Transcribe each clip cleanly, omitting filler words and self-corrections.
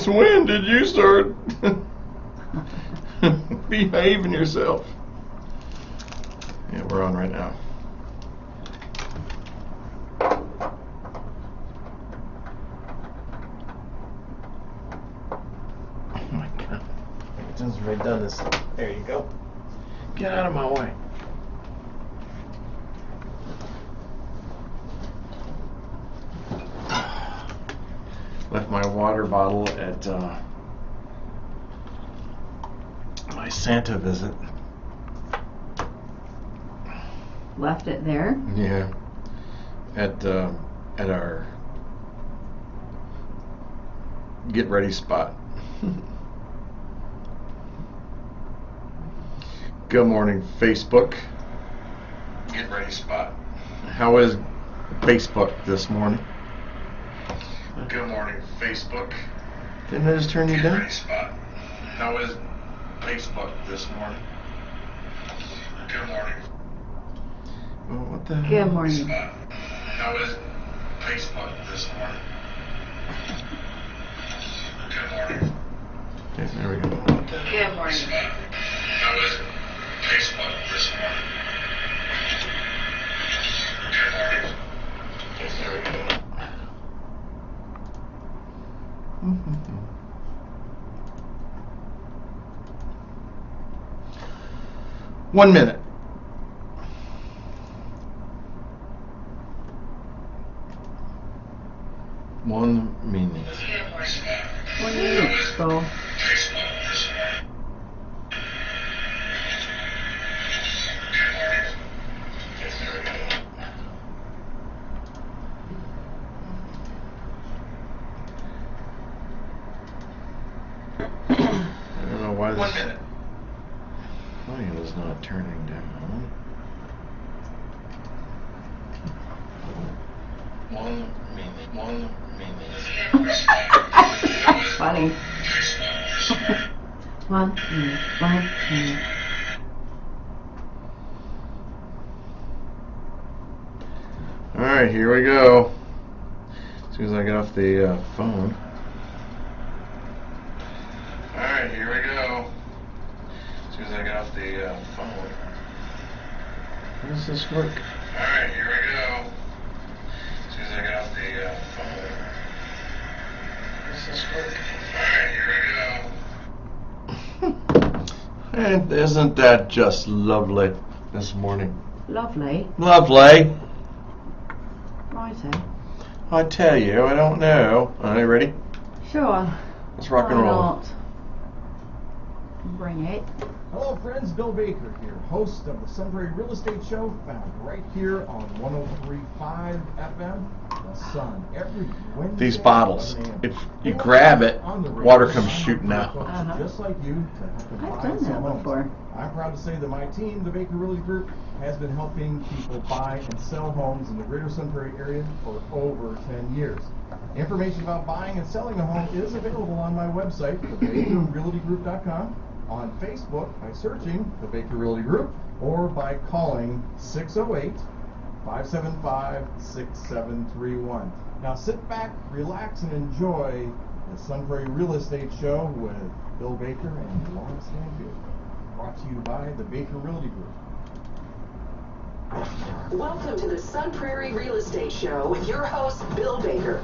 when did you start behaving yourself? Yeah, we're on right now. Oh my God. Since we've done this, there you go. Get out of my way. Left my water bottle at my Santa visit. Left it there? Yeah. At our get ready spot. Good morning, Facebook. Get ready spot. How is Facebook this morning? Good morning, Facebook. Didn't I just turn you down? Get ready spot. How is Facebook this morning? Good morning. Oh, what the hell? Good morning. How is Facebook this morning? Good morning. Okay, there we go. Good morning. How is Facebook this morning? Good morning. Okay, there we go. 1 minute. One minute. 1 minute, so. I don't know why this 1 minute. Volume is not turning down. 1 minute. 1 minute. Funny. 1 minute. 1 minute. All right, here we go. As soon as I get off the phone. All right, here we go. As soon as I get off the phone. How does this work? All right, here we go. As soon as I get off the phone. How does this work? All right, here we go. And isn't that just lovely this morning? Lovely. Lovely. Righto. I tell you, I don't know. Are you ready? Sure. Let's rock and Why roll. not? Bring it. Hello friends, Bill Baker here, host of the Sun Prairie Real Estate Show, found right here on 103.5 FM, The Sun, every Wednesday. These bottles, 11 a.m. if you grab it, On the radio, water comes I'm shooting out. folks just like you to help them I've buy done and sell that homes. before. I'm proud to say that my team, the Baker Realty Group, has been helping people buy and sell homes in the greater Sun Prairie area for over 10 years. Information about buying and selling a home is available on my website, thebakerrealtygroup.com, on Facebook by searching the Baker Realty Group, or by calling 608-575-6731. Now sit back, relax, and enjoy the Sun Prairie Real Estate Show with Bill Baker and Laura Stanfield. Brought to you by the Baker Realty Group. Welcome to the Sun Prairie Real Estate Show with your host, Bill Baker.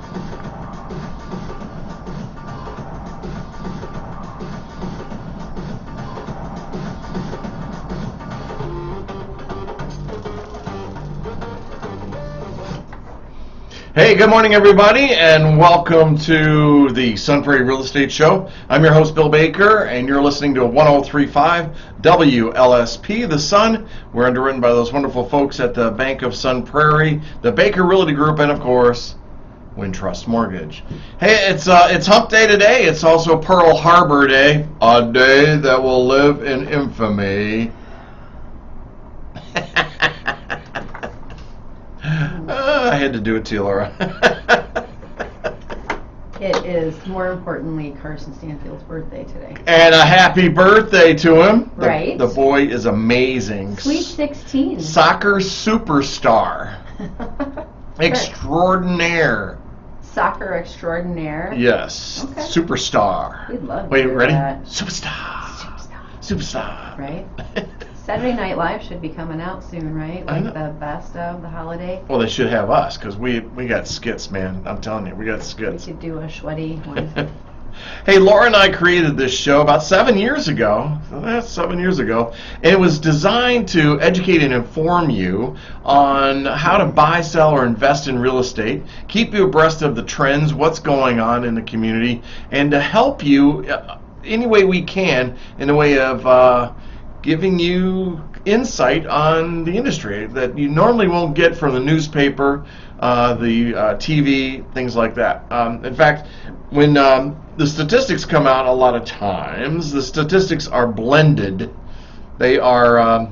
Hey, good morning, everybody, and welcome to the Sun Prairie Real Estate Show. I'm your host, Bill Baker, and you're listening to 103.5 WLSP, The Sun. We're underwritten by those wonderful folks at the Bank of Sun Prairie, the Baker Realty Group, and, of course, Wintrust Mortgage. Hey, it's Hump Day today. It's also Pearl Harbor Day, a day that will live in infamy. I had to do it to you, Laura. It is, more importantly, Carson Stanfield's birthday today. And a happy birthday to him. Right. The boy is amazing. Sweet 16. Soccer superstar. Extraordinaire. Soccer extraordinaire. Yes, Okay. superstar. We'd love to Wait, hear ready? that. Superstar. Right? Saturday Night Live should be coming out soon, right? I Like know. the best of the holiday. Well, they should have us because we got skits, man. I'm telling you, we got We skits. could do a sweaty one. Hey, Laura and I created this show about 7 years ago. So that's 7 years ago. And it was designed to educate and inform you on how to buy, sell, or invest in real estate, keep you abreast of the trends, what's going on in the community, and to help you any way we can in the way of giving you insight on the industry that you normally won't get from the newspaper, the TV, things like that. In fact, when the statistics come out, a lot of times the statistics are blended. They are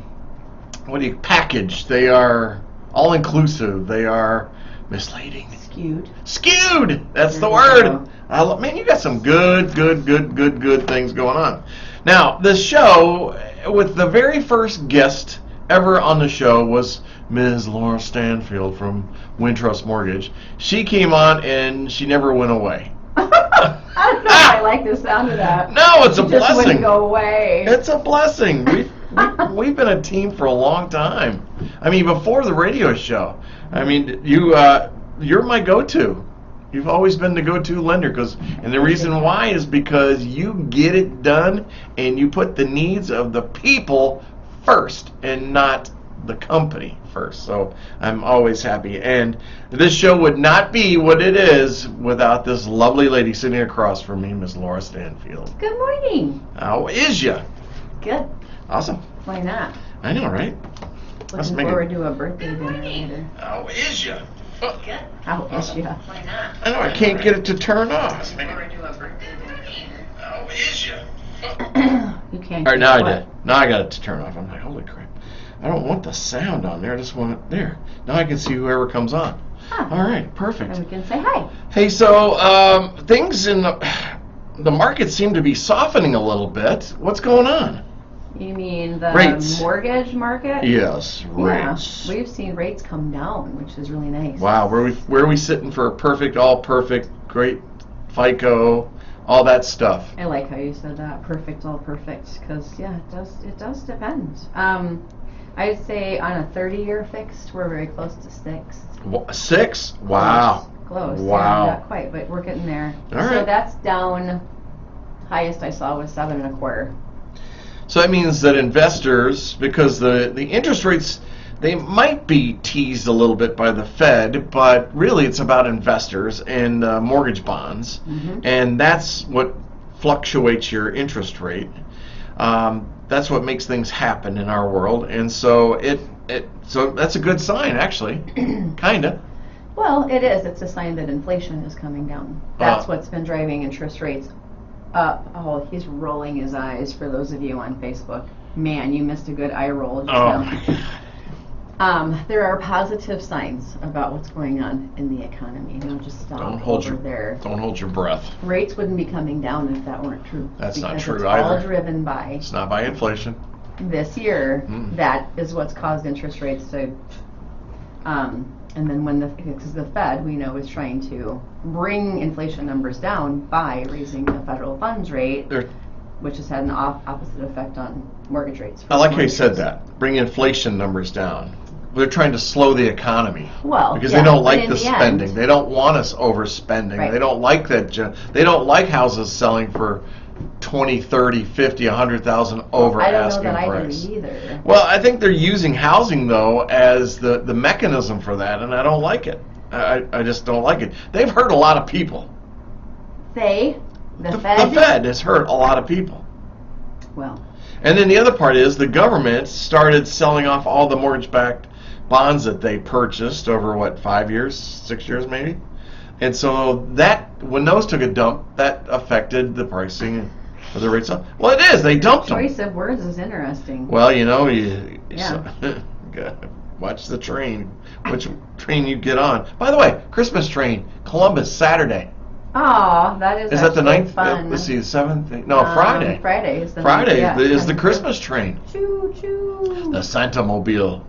packaged. They are all inclusive. They are misleading. Skewed. That's the word. Man, you got some good things going on. Now, the show with the very first guest ever on the show was Ms. Laura Stanfield from Wintrust Mortgage. She came on and she never went away. I don't know if I like the sound of that. No, it's a It just blessing. wouldn't go away. It's a blessing. We've been a team for a long time. I mean, before the radio show. I mean, you're my go-to. You've always been the go-to lender, and the reason why is because you get it done and you put the needs of the people first and not the company first. So I'm always happy. And this show would not be what it is without this lovely lady sitting across from me, Miss Laura Stanfield. Good morning. How is ya? Good. Awesome. Why not? I know, right? Let's Looking make it- forward to a birthday dinner later. How is ya? Good. How is ya? Why not? I know, I can't get it to turn off. Forward to a birthday dinner. How is ya? You can't. All right, now I what? did. Now I got it to turn off. I'm like, holy crap. I don't want the sound on there. I just want it there. Now I can see whoever comes on. Huh. All right, perfect. And we can say hi. Hey, so things in the market seem to be softening a little bit. What's going on? You mean the Rates. mortgage market? Yes, Yeah, rates. we've seen rates come down, which is really nice. Wow, where are we sitting for a perfect, all perfect, great FICO, all that stuff? I like how you said that. Perfect, all perfect. Because yeah, it does depend. I'd say on a 30-year fixed, we're very close to 6. 6? Wow. Close. Wow. Yeah, not quite, but we're getting there. All So right. that's down. Highest I saw was 7 1/4. So that means that investors, because the interest rates, they might be teased a little bit by the Fed, but really it's about investors and mortgage bonds, and that's what fluctuates your interest rate. That's what makes things happen in our world, and so so that's a good sign, actually, kinda. Well, it is. It's a sign that inflation is coming down. That's what's been driving interest rates up. Oh, he's rolling his eyes for those of you on Facebook. Man, you missed a good eye roll just Oh now. my God. There are positive signs about what's going on in the economy. Don't just stop Don't hold over your there. Don't hold your breath. Rates wouldn't be coming down if that weren't true. That's not because true it's either. all driven by It's not by inflation. this year. Mm. That is what's caused interest rates to. And then because the Fed, we know, is trying to bring inflation numbers down by raising the federal funds rate, There- which has had an opposite effect on mortgage rates. I like how you mortgages. said that. Bring inflation numbers down. They're trying to slow the economy. Well, Because yeah, they don't but like in the the end- spending. They don't want us overspending. Right. They don't like that. They don't like houses selling for 20, 30, 50, 100,000 over I don't know asking that I price. do either. Well, I think they're using housing though as the mechanism for that, and I don't like it. I just don't like it. They've hurt a lot of people. The The Fed. Fed has hurt a lot of people. Well, And then the other part is the government started selling off all the mortgage-backed bonds that they purchased over, 5 years, 6 years maybe? And so that, when those took a dump, that affected the pricing of the rates up. Well, it is. They dumped them. choice of words is interesting. Well, you Yeah. gotta watch the train, which train you get on. By the way, Christmas train, Columbus, Saturday. Oh, that is Is that the actually 9th? fun. Let's see, the 7th? No, Friday. Friday is the Friday yeah, is the 7th. Christmas train. Choo choo. The Santa Mobile.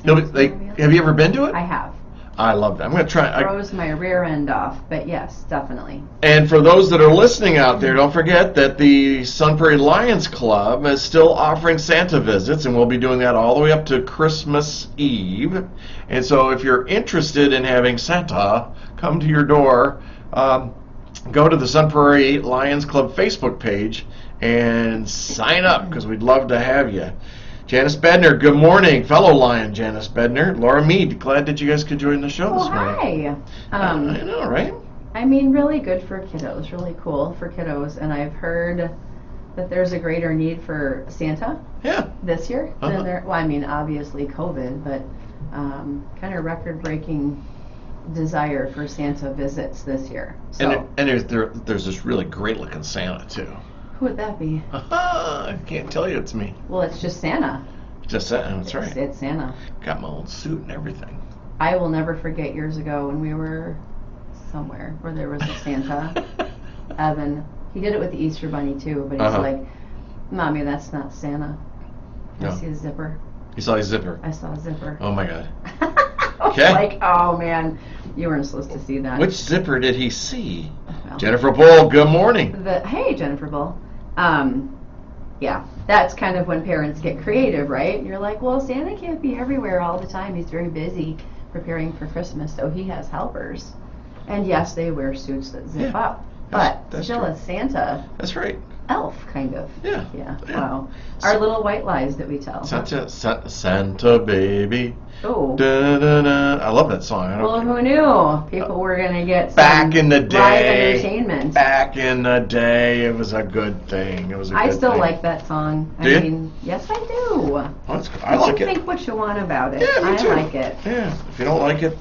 Have you ever been to it? I have. I love that. I'm going to try. Throws my rear end off, but yes, definitely. And for those that are listening out there, don't forget that the Sun Prairie Lions Club is still offering Santa visits, and we'll be doing that all the way up to Christmas Eve. And so if you're interested in having Santa come to your door, go to the Sun Prairie Lions Club Facebook page and sign up, because we'd love to have you. Janice Bedner, good morning. Fellow Lion Janice Bedner. Laura Mead, glad that you guys could join the show this morning. Hi. I know, right? I mean, really good for kiddos, really cool for kiddos. And I've heard that there's a greater need for Santa this year than there, well, I mean, obviously COVID, but kind of record-breaking desire for Santa visits this year. So, And there's this really great-looking Santa, too. who would that be? I can't tell you it's me. Well, it's just Santa. Just Santa, that's right. It's Santa. Got my own suit and everything. I will never forget years ago when we were somewhere where there was a Santa. Evan, he did it with the Easter Bunny too, but he's like, Mommy, that's not Santa. I see a zipper. You saw a zipper? I saw a zipper. Oh my God. I was Okay. like, oh man, you weren't supposed to see that. Which zipper did he see? Well, Jennifer Bull, good morning. Hey, Jennifer Bull. Yeah, that's kind of when parents get creative, right? You're like, well, Santa can't be everywhere all the time. He's very busy preparing for Christmas, so he has helpers. And yes, they wear suits that zip up, but that's still true. a Santa That's right. elf, kind of. Yeah. Wow. Our little white lies that we tell. Santa baby. Oh. Da-da-da. I love that song. I don't Well, who knew people were going to get some Back in the live day. entertainment. Back in the day, it was a good thing. It was a good I still thing. like that song. Do you? I mean, yes, I do. Oh, that's good. I like You it. think what you want about it. Yeah, me I too. like it. Yeah. If you don't like it,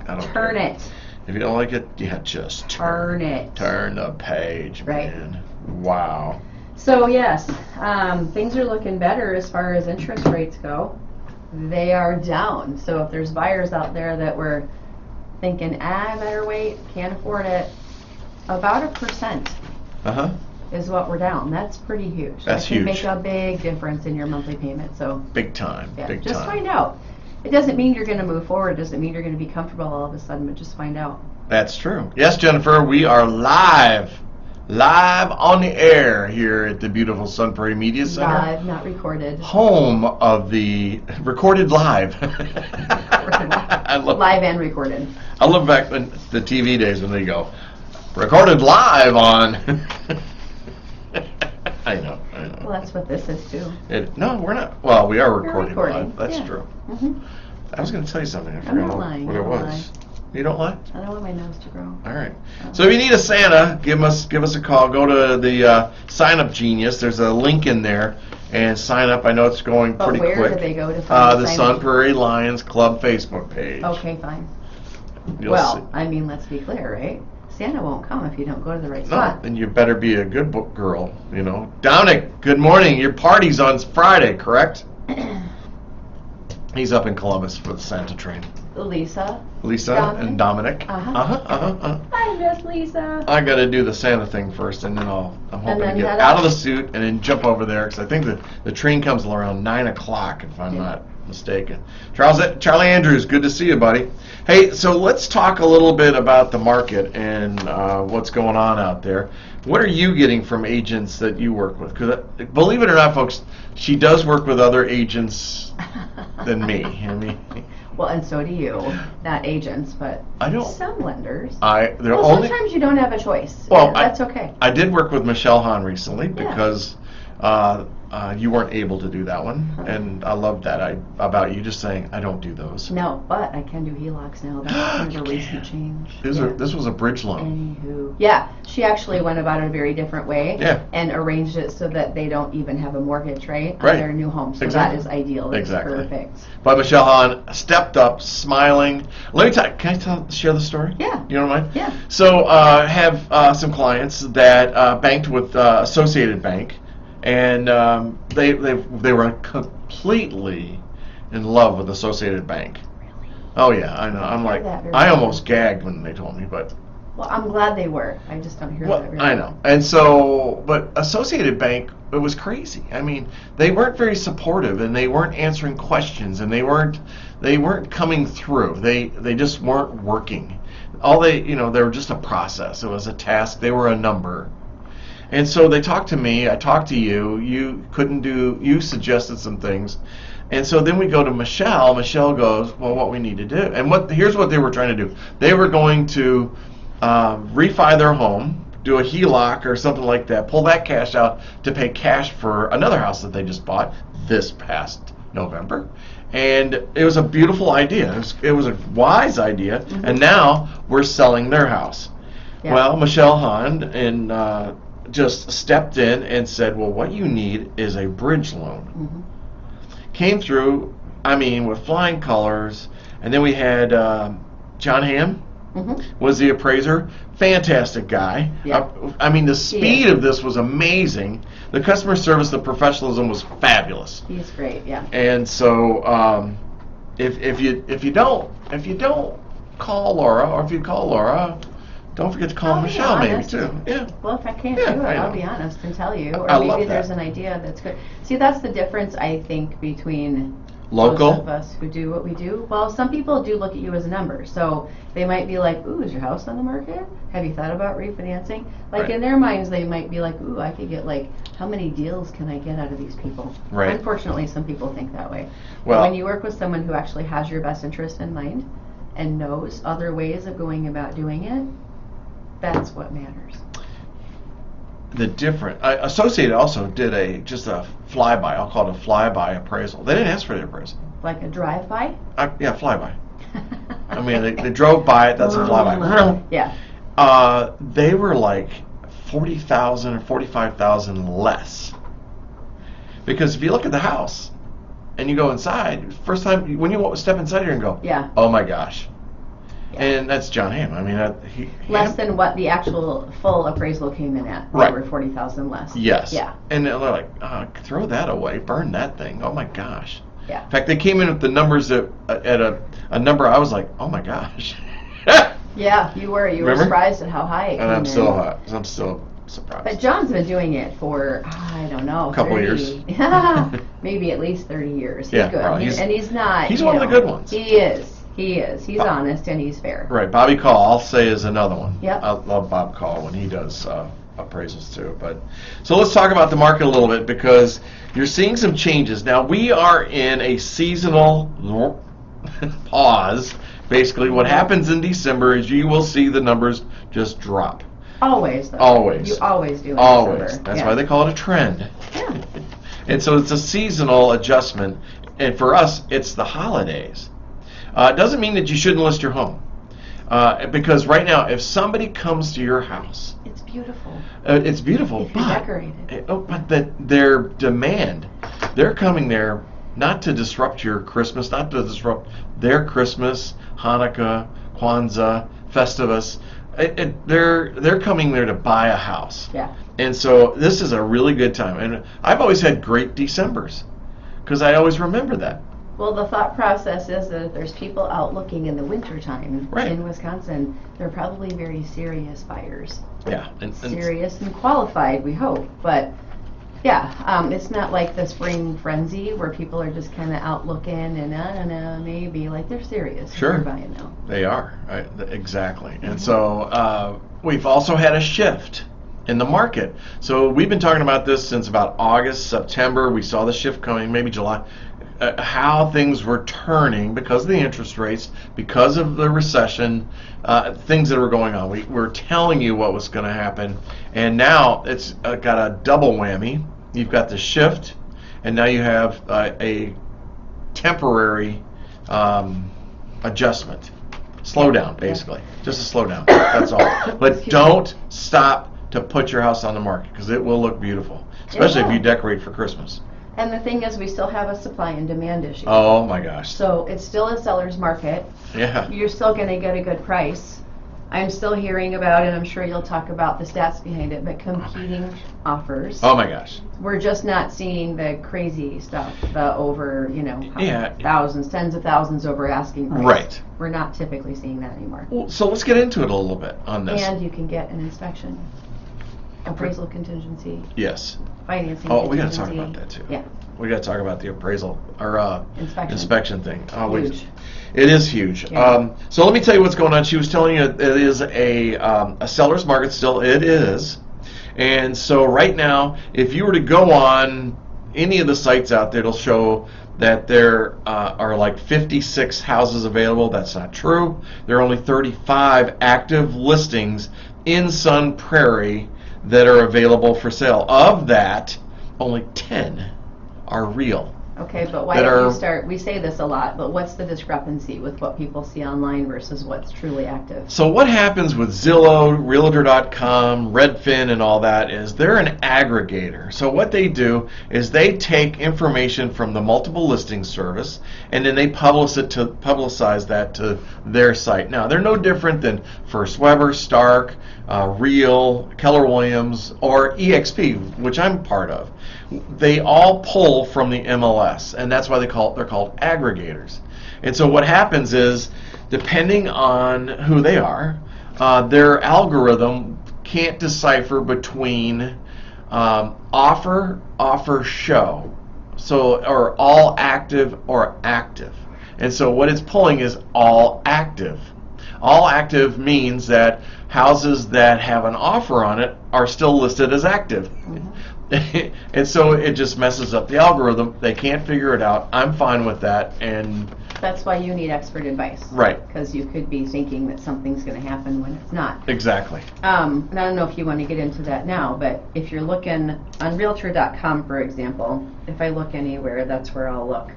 I don't Turn care. it. If you don't like it, yeah, just Turn it. Turn the page, Right. man. Wow. So yes, things are looking better as far as interest rates go. They are down. So if there's buyers out there that were thinking, I better wait, can't afford it, about 1% is what we're down. That's pretty huge. That's that can huge. make a big difference in your monthly payment. So Big time. yeah, Big just time. find out. It doesn't mean you're going to move forward. It doesn't mean you're going to be comfortable all of a sudden, but just find out. That's true. Yes, Jennifer, we are live on the air here at the beautiful Sun Prairie Media Center. Live, not recorded. Home of the recorded live. I love Live and recorded. I love back when the TV days when they go recorded live on. I know. Well, that's what this is too. No, we're not. Well, we are We're recording recording, live. That's yeah. true. Mhm. I was going to tell you something. I I'm forgot not lying. what I it don't was. lie. You don't lie? I don't want my nose to grow. All right. So if you need a Santa, give us a call. Go to the Sign Up Genius. There's a link in there and sign up. I know it's going But pretty where quick. do they go to find the sign Sun up? Prairie Lions Club Facebook page. Okay, fine. You'll Well, see. I mean, let's be clear, right? Santa won't come if you don't go to the right No, spot. then you better be a good girl, you know. Dominic, good morning. Your party's on Friday, correct? He's up in Columbus for the Santa train. Lisa. Lisa and Dominic. Hi, Miss Lisa. I got to do the Santa thing first, and then I'm hoping then to get head out up. of the suit and then jump over there, because I think the train comes around 9 o'clock, if I'm not mistaken. Charlie Andrews, good to see you, buddy. Hey, so let's talk a little bit about the market and what's going on out there. What are you getting from agents that you work with? Because believe it or not, folks, she does work with other agents than me. I mean, Well, and so do you. Not agents, but I don't. some lenders. They're Well, only. sometimes you don't have a choice. Well, Yeah, that's okay. I did work with Michelle Hahn recently Yeah. because you weren't able to do that one, and I love that about you just saying I don't do those. No, but I can do HELOCs now. That's kind of a recent change. This was a bridge loan. Anywho, yeah, she actually went about it a very different way. Yeah. And arranged it so that they don't even have a mortgage, right, on Right. their new home. So Exactly. that is ideal. It's Exactly. perfect. But Michelle Hahn stepped up, smiling. Let me can I share the story? Yeah. You don't mind? Yeah. So have some clients that banked with Associated Bank, and they were completely in love with Associated Bank. Really? Oh yeah, I know. I'm heard like, that very I well. almost gagged when they told me, but Well, I'm glad they were. I just don't hear that very I often. know. And so, but Associated Bank, it was crazy. I mean, they weren't very supportive, and they weren't answering questions, and they weren't coming through. They just weren't working. They were just a process. It was a task. They were a number. And so they talked to me. I talked to you. You suggested some things. And so then we go to Michelle. Michelle goes, well, what we need to do. And here's what they were trying to do. They were going to refi their home, do a HELOC or something like that, pull that cash out to pay cash for another house that they just bought this past November. And it was a beautiful idea. It was a wise idea. Mm-hmm. And now we're selling their house. Yeah. Well, Michelle Hahn just stepped in and said, well, what you need is a bridge loan. Mm-hmm. Came through, with flying colors. And then we had John Hamm. Mm-hmm. Was the appraiser. Fantastic guy. Yeah. The speed of this was amazing. The customer service, the professionalism was fabulous. He's great, yeah. And so if you don't call Laura, or if you call Laura, don't forget to call Michelle maybe too. Yeah. Well, if I can't do it, I'll be honest and tell you. Or maybe there's an idea that's good. See, that's the difference, I think, between local most of us who do what we do. Well, some people do look at you as a number, so they might be like, ooh, is your house on the market? Have you thought about refinancing? Like, in their minds, they might be like, ooh, I could get, how many deals can I get out of these people? Right. Unfortunately, some people think that way. Well, but when you work with someone who actually has your best interest in mind and knows other ways of going about doing it, that's what matters. Associated also did just a flyby. I'll call it a flyby appraisal. They didn't ask for the appraisal. Like a drive-by? Yeah, flyby. They drove by it. That's a flyby. Yeah. They were like $40,000 or $45,000 less. Because if you look at the house and you go inside, first time when you step inside here and go, yeah, oh my gosh. Yeah. And that's John Hamm. Less than what the actual full appraisal came in at. Right. Over $40,000 less. Yes. Yeah. And they're like, throw that away, burn that thing. Oh my gosh. Yeah. In fact, they came in with the numbers at a number I was like, oh my gosh. Yeah, you were. You were surprised at how high it came in. And I'm still surprised. But John's been doing it for, I don't know, a couple of years. Maybe at least 30 years. He's yeah, good. Probably. And he's not. He's one of the good ones. He is. He's honest and he's fair. Right. Bobby Call, I'll say, is another one. Yep. I love Bob Call when he does appraisals too. So let's talk about the market a little bit, because you're seeing some changes. Now, we are in a seasonal pause. Basically, what happens in December is you will see the numbers just drop. Always, though. Always. You always do. Always. That's why they call it a trend. Yeah. And so it's a seasonal adjustment. And for us, it's the holidays. It doesn't mean that you shouldn't list your home. Because right now, if somebody comes to your house, it's beautiful. It's beautiful, if you decorate it. But their demand, they're coming there not to disrupt your Christmas, not to disrupt their Christmas, Hanukkah, Kwanzaa, Festivus. They're coming there to buy a house. Yeah. And so this is a really good time. And I've always had great Decembers because I always remember that. Well, the thought process is that if there's people out looking in the wintertime in Wisconsin, they're probably very serious buyers. Yeah. Serious and qualified, we hope. But, yeah, it's not like the spring frenzy where people are just kind of out looking and, I don't know, maybe. Like, they're serious. Sure. They're buying now. They are. Exactly. Mm-hmm. And so we've also had a shift in the market. So we've been talking about this since about August, September. We saw the shift coming, maybe July. How things were turning because of the interest rates, because of the recession, things that were going on. We were telling you what was going to happen, and now it's got a double whammy. You've got the shift, and now you have a temporary adjustment. Slowdown, basically. Just a slowdown. That's all. But don't stop to put your house on the market, because it will look beautiful, especially if you decorate for Christmas. And the thing is, we still have a supply and demand issue. Oh my gosh. So it's still a seller's market. Yeah. You're still going to get a good price. I'm still hearing about, and I'm sure you'll talk about the stats behind it, but competing offers. Oh my gosh. We're just not seeing the crazy stuff, the over, Yeah. thousands, tens of thousands over asking price. Right. We're not typically seeing that anymore. Well, so let's get into it a little bit on this. And you can get an inspection, appraisal contingency, Financing. financing Oh, we got to contingency. talk about that too. Yeah. We got to talk about the appraisal or inspection thing. Huge. It is huge. Yeah. So let me tell you what's going on. She was telling you it is a seller's market still. It is. And so right now, if you were to go on any of the sites out there, it'll show that there are like 56 houses available. That's not true. There are only 35 active listings in Sun Prairie that are available for sale. Of that, only 10 are real. Okay, but why don't you start, we say this a lot, but what's the discrepancy with what people see online versus what's truly active? So what happens with Zillow, Realtor.com, Redfin, and all that is they're an aggregator. So what they do is they take information from the multiple listing service and then they publicize that to their site. Now, they're no different than First Weber, Stark, Real, Keller Williams, or EXP, which I'm part of. They all pull from the MLS, and that's why they're called aggregators. And so what happens is, depending on who they are, their algorithm can't decipher between offer, show, or all active or active. And so what it's pulling is all active. All active means that houses that have an offer on it are still listed as active. Mm-hmm. And so it just messes up the algorithm. They can't figure it out. I'm fine with that. And that's why you need expert advice. Right. Because you could be thinking that something's going to happen when it's not. Exactly. And I don't know if you want to get into that now, but if you're looking on Realtor.com, for example, if I look anywhere, that's where I'll look.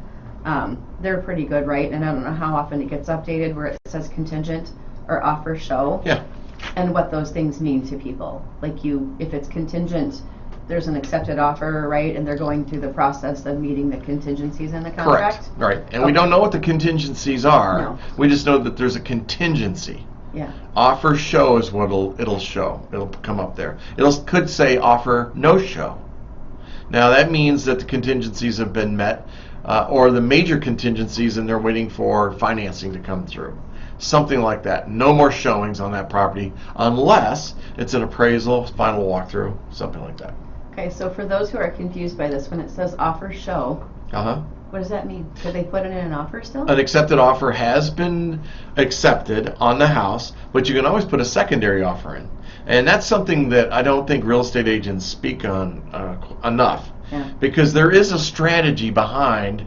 They're pretty good, right? And I don't know how often it gets updated where it says contingent or offer show. Yeah. And what those things mean to people. Like if it's contingent, there's an accepted offer, right? And they're going through the process of meeting the contingencies in the contract? Correct. Right. And we don't know what the contingencies are. No. We just know that there's a contingency. Yeah. Offer show is what it'll show. It'll come up there. Could say offer no show. Now that means that the contingencies have been met, or the major contingencies, and they're waiting for financing to come through. Something like that. No more showings on that property unless it's an appraisal, final walkthrough, something like that. Okay, so for those who are confused by this, when it says offer show, what does that mean? Could they put in an offer still? An accepted offer has been accepted on the house, but you can always put a secondary offer in. And that's something that I don't think real estate agents speak on enough. Yeah. Because there is a strategy behind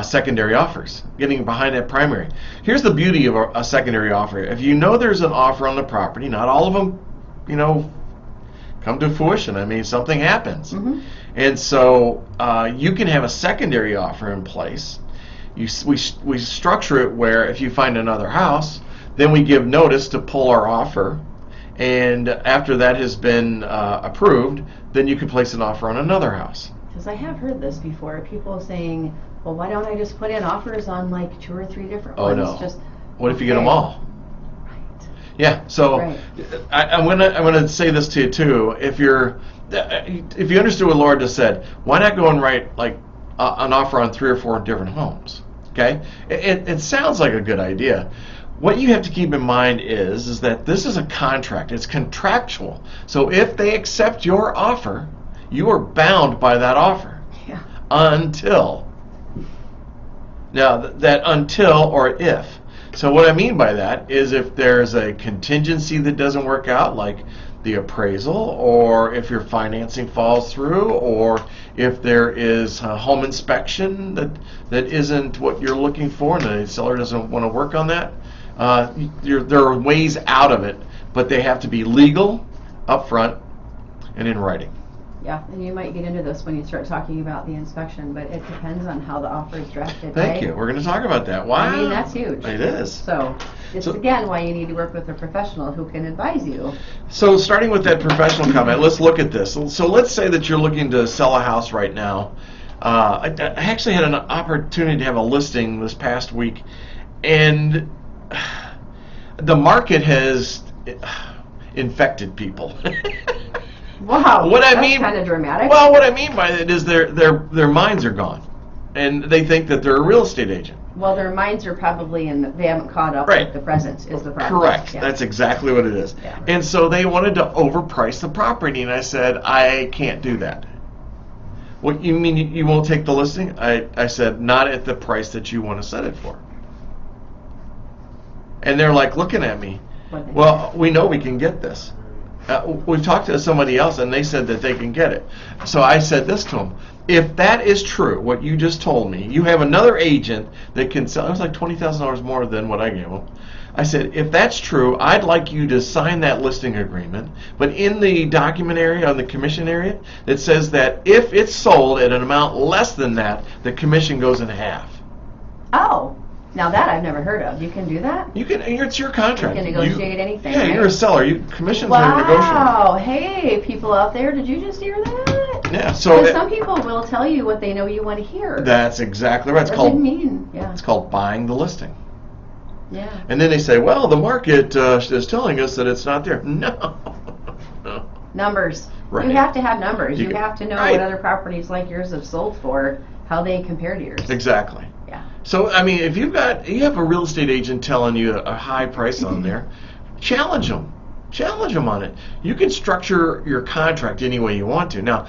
secondary offers, getting behind that primary. Here's the beauty of a secondary offer. If you know there's an offer on the property, not all of them, come to fruition. I mean, something happens. Mm-hmm. And so you can have a secondary offer in place. We structure it where if you find another house, then we give notice to pull our offer. And after that has been approved, then you can place an offer on another house. Because I have heard this before. People saying, well, why don't I just put in offers on like 2 or 3 different ones? No. What if you get them all? Right. Yeah, so right. I'm gonna say this to you too. If you understood what Laura just said, why not go and write like an offer on 3 or 4 different homes? Okay, it sounds like a good idea. What you have to keep in mind is that this is a contract. It's contractual. So if they accept your offer, you are bound by that offer. Yeah. Until. Now that until or if. So what I mean by that is if there's a contingency that doesn't work out, like the appraisal, or if your financing falls through, or if there is a home inspection that isn't what you're looking for and the seller doesn't want to work on that, there are ways out of it, but they have to be legal, upfront, and in writing. Yeah, and you might get into this when you start talking about the inspection, but it depends on how the offer is drafted. Thank you. We're going to talk about that. Wow. I mean, that's huge. It is. So again why you need to work with a professional who can advise you. So starting with that professional comment, let's look at this. So let's say that you're looking to sell a house right now. I actually had an opportunity to have a listing this past week, and the market has infected people. Wow, what I that's mean, kind of dramatic. Well, what I mean by it is their minds are gone, and they think that they're a real estate agent. Well, their minds are probably they haven't caught up with the present is the problem. Correct. Yeah. That's exactly what it is. Yeah. And so they wanted to overprice the property, and I said, I can't do that. What you mean you won't take the listing? I said, not at the price that you want to set it for. And they're like looking at me. Well, we know we can get this. We've talked to somebody else, and they said that they can get it. So I said this to them. If that is true, what you just told me, you have another agent that can sell. It was like $20,000 more than what I gave them. I said, if that's true, I'd like you to sign that listing agreement, but in the document area, on the commission area, it says that if it's sold at an amount less than that, the commission goes in half. Oh. Now that I've never heard of. You can do that? You can. It's your contract. You can negotiate anything. Yeah, right? You're a seller. Commissions are negotiable. Wow. Hey, people out there, did you just hear that? Yeah. So some people will tell you what they know you want to hear. That's exactly right. It's called buying the listing. Yeah. And then they say, well, the market is telling us that it's not there. No. Numbers. Right. You have to have numbers. You have to know right. what other properties like yours have sold for, how they compare to yours. Exactly. Yeah. So, I mean, if you have a real estate agent telling you a high price on there, challenge them. Challenge them on it. You can structure your contract any way you want to. Now,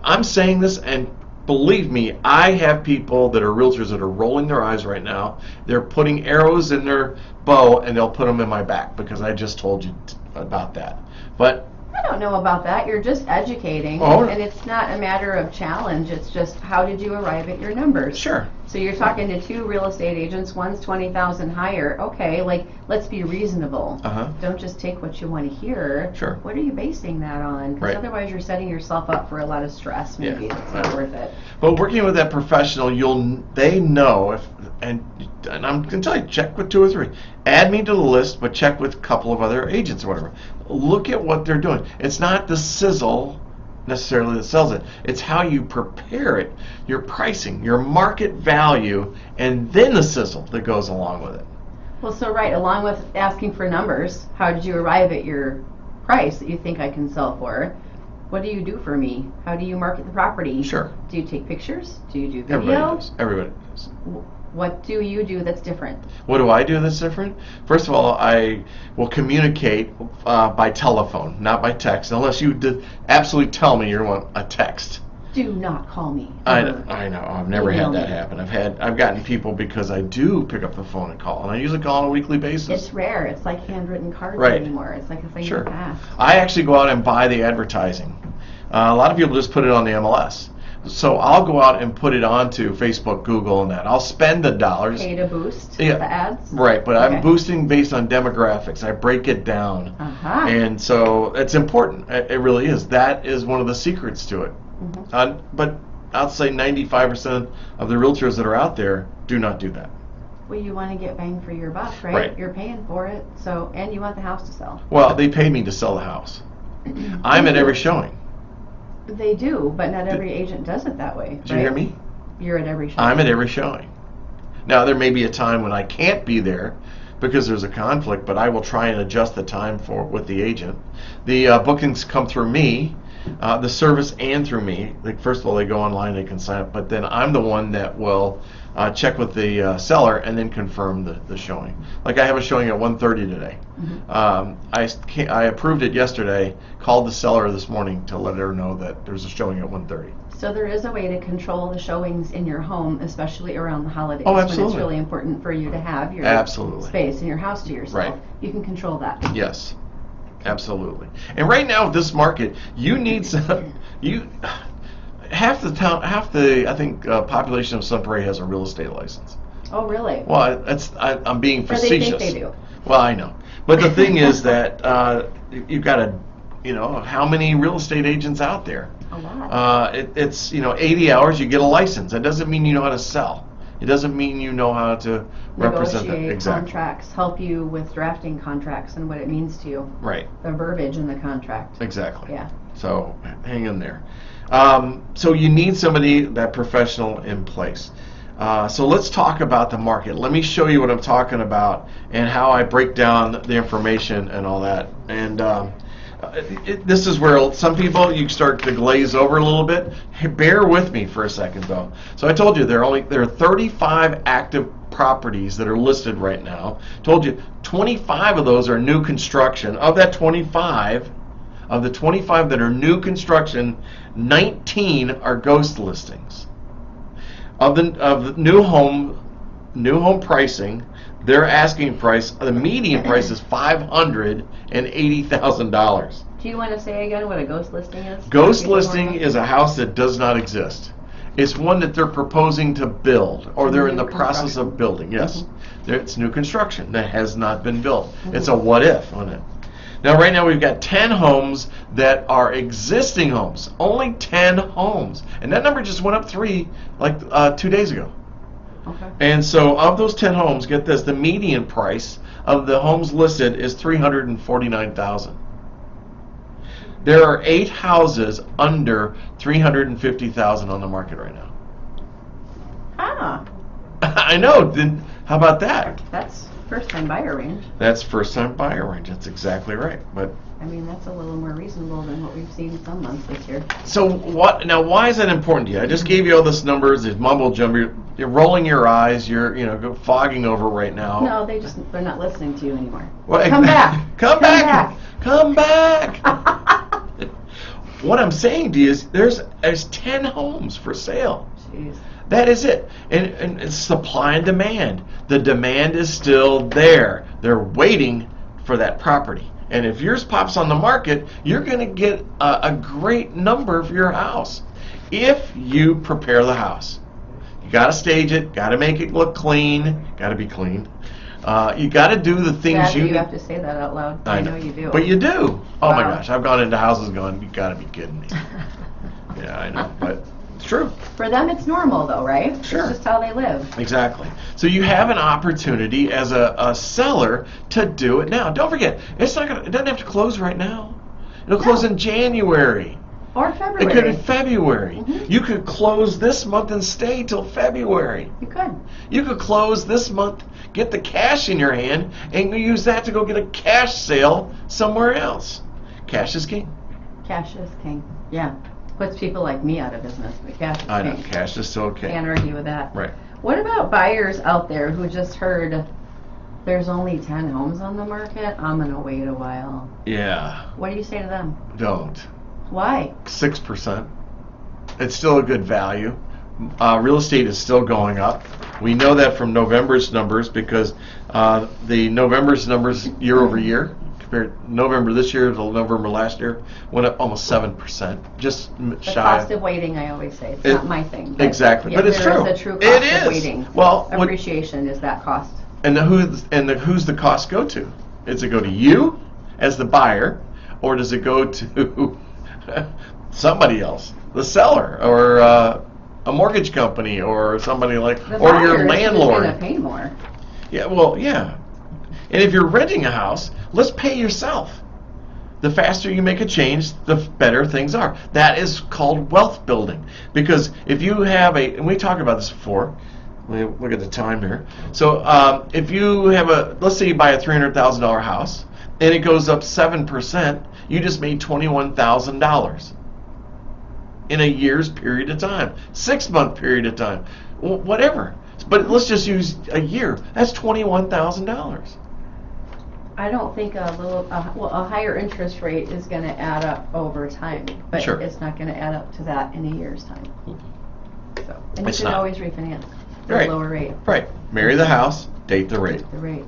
I'm saying this, and believe me, I have people that are realtors that are rolling their eyes right now. They're putting arrows in their bow, and they'll put them in my back because I just told you about that. But I don't know about that. You're just educating, and it's not a matter of challenge. It's just how did you arrive at your numbers? Sure. So you're talking to two real estate agents. One's 20,000 higher. Okay, let's be reasonable. Don't just take what you want to hear. Sure. What are you basing that on? Because otherwise you're setting yourself up for a lot of stress. Maybe it's not worth it. But working with that professional, they know if and I'm going to tell you, check with 2 or 3. Add me to the list, but check with a couple of other agents or whatever. Look at what they're doing. It's not the sizzle necessarily that sells it. It's how you prepare it, your pricing, your market value, and then the sizzle that goes along with it. Well, so along with asking for numbers, how did you arrive at your price that you think I can sell for? What do you do for me? How do you market the property? Sure. Do you take pictures? Do you do video? Everybody does. What do you do that's different? What do I do that's different? First of all, I will communicate by telephone, not by text, unless you absolutely tell me you want a text. Do not call me. I know. I've never had that happen. I've gotten people because I do pick up the phone and call, and I usually call on a weekly basis. It's rare. It's like handwritten cards anymore. It's like a thing of the past. I actually go out and buy the advertising. A lot of people just put it on the MLS. So I'll go out and put it onto Facebook, Google, and that. I'll spend the dollars. Pay to boost the ads? Right, but I'm boosting based on demographics. I break it down. And so it's important. It really is. That is one of the secrets to it. But I'll say 95% of the realtors that are out there do not do that. Well, you want to get bang for your buck, right? You're paying for it, and you want the house to sell. Well, they pay me to sell the house. I'm at every showing. They do, but not every agent does it that way. Did you hear me? You're at every showing. I'm at every showing. Now, there may be a time when I can't be there because there's a conflict, but I will try and adjust the time with the agent. The bookings come through me, the service, and through me. First of all, they go online, they can sign up, but then I'm the one that will check with the seller and then confirm the showing. Like I have a showing at 1:30 today. I approved it yesterday, called the seller this morning to let her know that there's a showing at 1:30. So there is a way to control the showings in your home, especially around the holidays. Oh, absolutely. When it's really important for you to have your space in your house to yourself. Right. You can control that. Yes, absolutely. And right now, with this market, you need half the I think population of Sun Prairie has a real estate license. Oh, really? Well, I'm being facetious. Or they think they do. Well, I know, but the thing is that you've got how many real estate agents out there? A lot. It's 80 hours, you get a license. That doesn't mean you know how to sell. It doesn't mean you know how to represent them. Negotiate contracts, help you with drafting contracts and what it means to you. Right. The verbiage in the contract. Exactly. Yeah. So hang in there. So you need somebody, that professional, in place. So let's talk about the market. Let me show you what I'm talking about and how I break down the information and all that. And this is where some people, you start to glaze over a little bit. Hey, bear with me for a second, though. So I told you there are 35 active properties that are listed right now. Told you 25 of those are new construction. Of that 25, of the 25 that are new construction, 19 are ghost listings. Of the new home pricing, their asking price, the median price is $580,000. Do you want to say again what a ghost listing is? Ghost listing is a house that does not exist. It's one that they're proposing to build, or they're in the process of building. Yes, it's new construction that has not been built. It's a what if on it. Now, right now we've got 10 homes that are existing homes. Only 10 homes, and that number just went up 2 days ago. Okay. And so, of those 10 homes, get this: the median price of the homes listed is $349,000. There are 8 houses under $350,000 on the market right now. Ah. I know. How about that? That's first-time buyer range. That's first-time buyer range. That's exactly right. But I mean, that's a little more reasonable than what we've seen some months this year. so what? Now, why is that important to you? I just gave you all this numbers. It's mumble jumbo. You're rolling your eyes. You're fogging over right now. No, they're not listening to you anymore. Well, Come back. Come back. Come back. What I'm saying to you is there's 10 homes for sale. Jeez. That is it. And it's supply and demand. The demand is still there. They're waiting for that property. And if yours pops on the market, you're going to get a great number for your house if you prepare the house. You got to stage it, got to make it look clean, got to be clean. You got to do the things you have to say that out loud. I know you do. But you do. Oh my Wow. gosh, I've gone into houses going, you got to be kidding me. Yeah, I know, but it's true. For them, it's normal, though, right? Sure. It's just how they live. Exactly. So you have an opportunity as a seller to do it now. Don't forget, it doesn't have to close right now. It'll close in January. Or February. It could be February. Mm-hmm. You could close this month and stay till February. You could. You could close this month, get the cash in your hand, and use that to go get a cash sale somewhere else. Cash is king. Cash is king. Yeah. Puts people like me out of business, but cash is king. I know. Cash is still king. Can't argue with that. Right. What about buyers out there who just heard there's only 10 homes on the market? I'm going to wait a while. Yeah. What do you say to them? Don't. Why? 6%. It's still a good value. Real estate is still going up. We know that from November's numbers because the November's numbers year over year, compared November this year to November last year, went up almost 7%. Just The shy. cost of waiting, I always say. It's not my thing. But Exactly, but it's there true. is a true cost It of is. waiting. Well, appreciation is that cost. And who's the cost go to? Does it go to you as the buyer, or does it go to somebody else, the seller, or a mortgage company, or somebody like, or your landlord? Going to pay more. Yeah, well, yeah. And if you're renting a house, let's pay yourself. The faster you make a change, the better things are. That is called wealth building. Because if you have and we talked about this before. Let me look at the time here. So if you have let's say you buy a $300,000 house, and it goes up 7%, you just made $21,000 in a year's period of time, 6-month period of time, whatever. But let's just use a year. That's $21,000. I don't think a higher interest rate is going to add up over time, but Sure. It's not going to add up to that in a year's time. So, and It's you can not. always refinance at Right. a lower rate. Right. Marry the house, date the rate. The rate.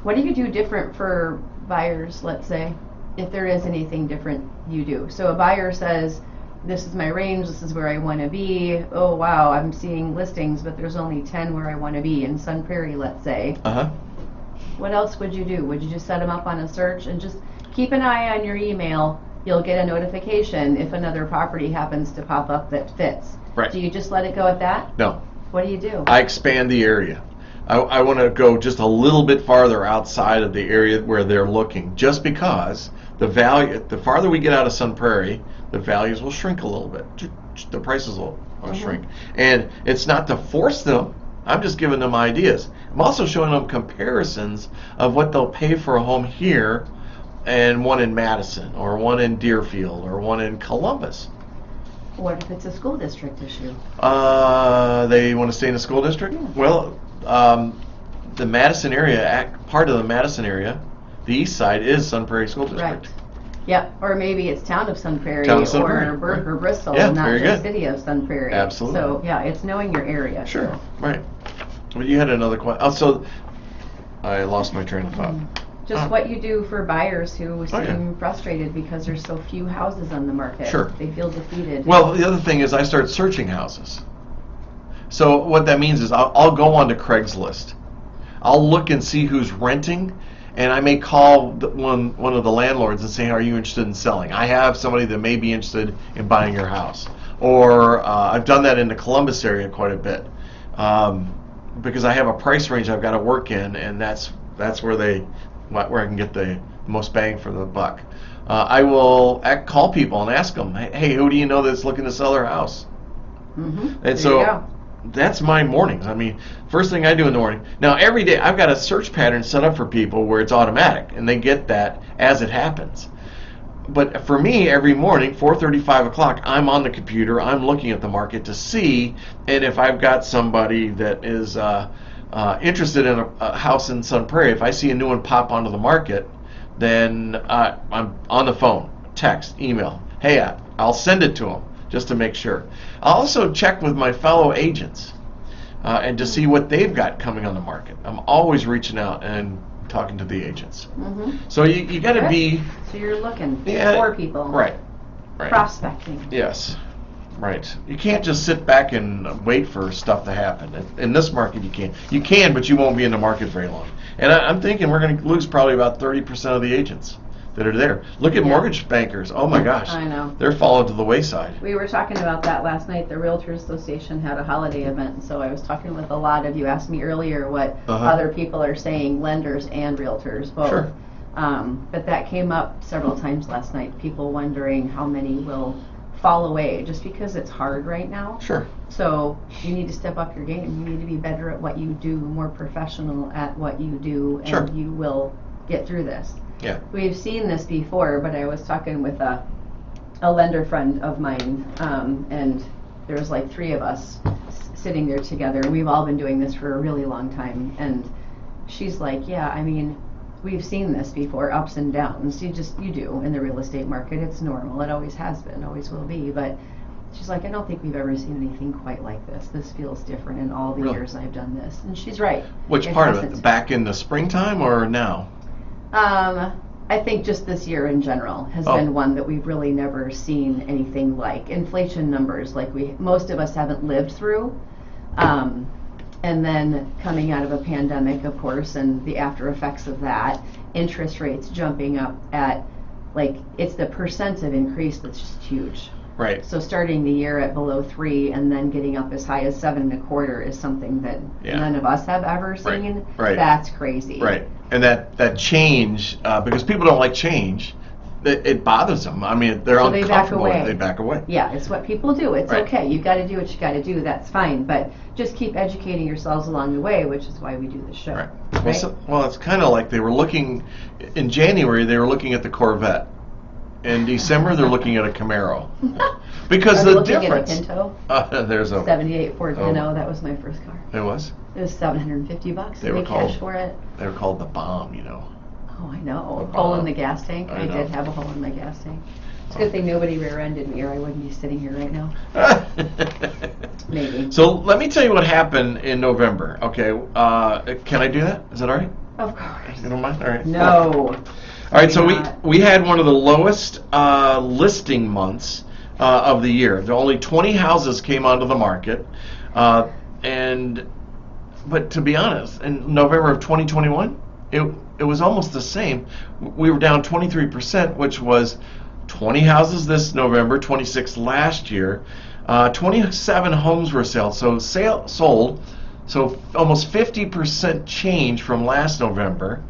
What do you do different for buyers, let's say, if there is anything different you do? So a buyer says, this is my range, this is where I want to be. Oh, wow, I'm seeing listings, but there's only 10 where I want to be in Sun Prairie, let's say. Uh-huh. What else would you do? Would you just set them up on a search and just keep an eye on your email? You'll get a notification if another property happens to pop up that fits. Right. Do you just let it go at that? No. What do you do? I expand the area. I want to go just a little bit farther outside of the area where they're looking, just because the value, the farther we get out of Sun Prairie, the values will shrink a little bit. The prices will shrink. And it's not to force them. I'm just giving them ideas. I'm also showing them comparisons of what they'll pay for a home here and one in Madison or one in Deerfield or one in Columbus. What if it's a school district issue? They want to stay in the school district? Yeah. Well, the Madison area, part of the Madison area, the east side is Sun Prairie School District. Right. Yeah, or maybe it's town of Sun Prairie or Bristol, yeah, not just city of Sun Prairie. Absolutely. So yeah, it's knowing your area. Sure. Right. Well, you had another question. Oh, so I lost my train of thought. Just what you do for buyers who seem frustrated because there's so few houses on the market. Sure. They feel defeated. Well, the other thing is I start searching houses. So what that means is I'll go onto Craigslist. I'll look and see who's renting, and I may call one of the landlords and say, are you interested in selling? I have somebody that may be interested in buying your house. Or I've done that in the Columbus area quite a bit because I have a price range I've got to work in, and that's where I can get the most bang for the buck. I will call people and ask them, hey, who do you know that's looking to sell their house? And so that's my mornings. I mean, first thing I do in the morning. Now, every day I've got a search pattern set up for people where it's automatic, and they get that as it happens. But for me, every morning, 4:30, 5 o'clock, I'm on the computer. I'm looking at the market to see, and if I've got somebody that is interested in a house in Sun Prairie, if I see a new one pop onto the market, then I'm on the phone, text, email. Hey, I'll send it to them just to make sure. I'll also check with my fellow agents and to see what they've got coming on the market. I'm always reaching out and talking to the agents. So you got to be. So you're looking for people. Right. Prospecting. Yes. Right. You can't just sit back and wait for stuff to happen. In this market, you can't. You can, but you won't be in the market very long. And I'm thinking we're going to lose probably about 30% of the agents that are there. Look at mortgage bankers. Oh my gosh. I know. They're falling to the wayside. We were talking about that last night. The Realtors Association had a holiday event, so I was talking with a lot of you. Asked me earlier what other people are saying, lenders and realtors both. Sure. But that came up several times last night. People wondering how many will fall away just because it's hard right now. Sure. So you need to step up your game. You need to be better at what you do, more professional at what you do, and you will get through this. Yeah. We've seen this before, but I was talking with a lender friend of mine, and there's like 3 of us sitting there together, and we've all been doing this for a really long time. And she's like, yeah, I mean, we've seen this before, ups and downs. You do in the real estate market. It's normal. It always has been, always will be. But she's like, I don't think we've ever seen anything quite like this. This feels different in all the years I've done this. And she's right. Which part of it? Back in the springtime or now? I think just this year in general has been one that we've really never seen anything like. Inflation numbers like most of us haven't lived through. And then coming out of a pandemic, of course, and the after effects of that, interest rates jumping up at, like, it's the percent of increase that's just huge. Right. So starting the year at below 3 and then getting up as high as 7.25 is something that none of us have ever seen. Right. That's crazy. Right. And that change, because people don't like change, it bothers them. I mean, they're uncomfortable. They back away. Yeah, it's what people do. It's okay. You got to do what you got to do. That's fine. But just keep educating yourselves along the way, which is why we do the show. Right. Well, it's kind of like they were looking in January. They were looking at the Corvette. In December, they're looking at a Camaro. Because the difference. At a Pinto? There's a 78 Ford Pinto. That was my first car. It was? It was $750. They were cash for it. They were called the bomb, you know. Oh, I know. Hole in the gas tank. I did have a hole in my gas tank. It's a good thing nobody rear-ended me, or I wouldn't be sitting here right now. Maybe. So let me tell you what happened in November. Okay. Can I do that? Is that all right? Of course. You don't mind? All right. No. All right. So we had one of the lowest listing months of the year. Only 20 houses came onto the market, but to be honest, in November of 2021, it was almost the same. We were down 23%, which was 20 houses this November, 26 last year. 27 homes were sold. So almost 50% change from last November.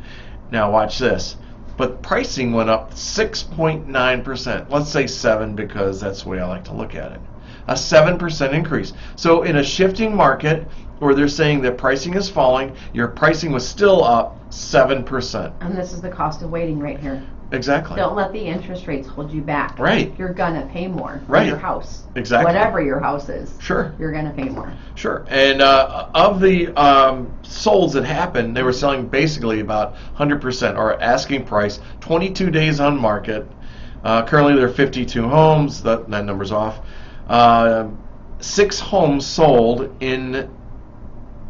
Now watch this. but pricing went up 6.9%. Let's say 7 because that's the way I like to look at it. A 7% increase. So in a shifting market where they're saying that pricing is falling, your pricing was still up 7%. And this is the cost of waiting right here. Exactly. Don't let the interest rates hold you back. Right. You're gonna pay more for Right. your house. Exactly. Whatever your house is. Sure. You're gonna pay more. Sure. And of the solds that happened, they were selling basically about 100% or asking price, 22 days on market. Currently there are 52 homes. That number's off. 6 homes sold in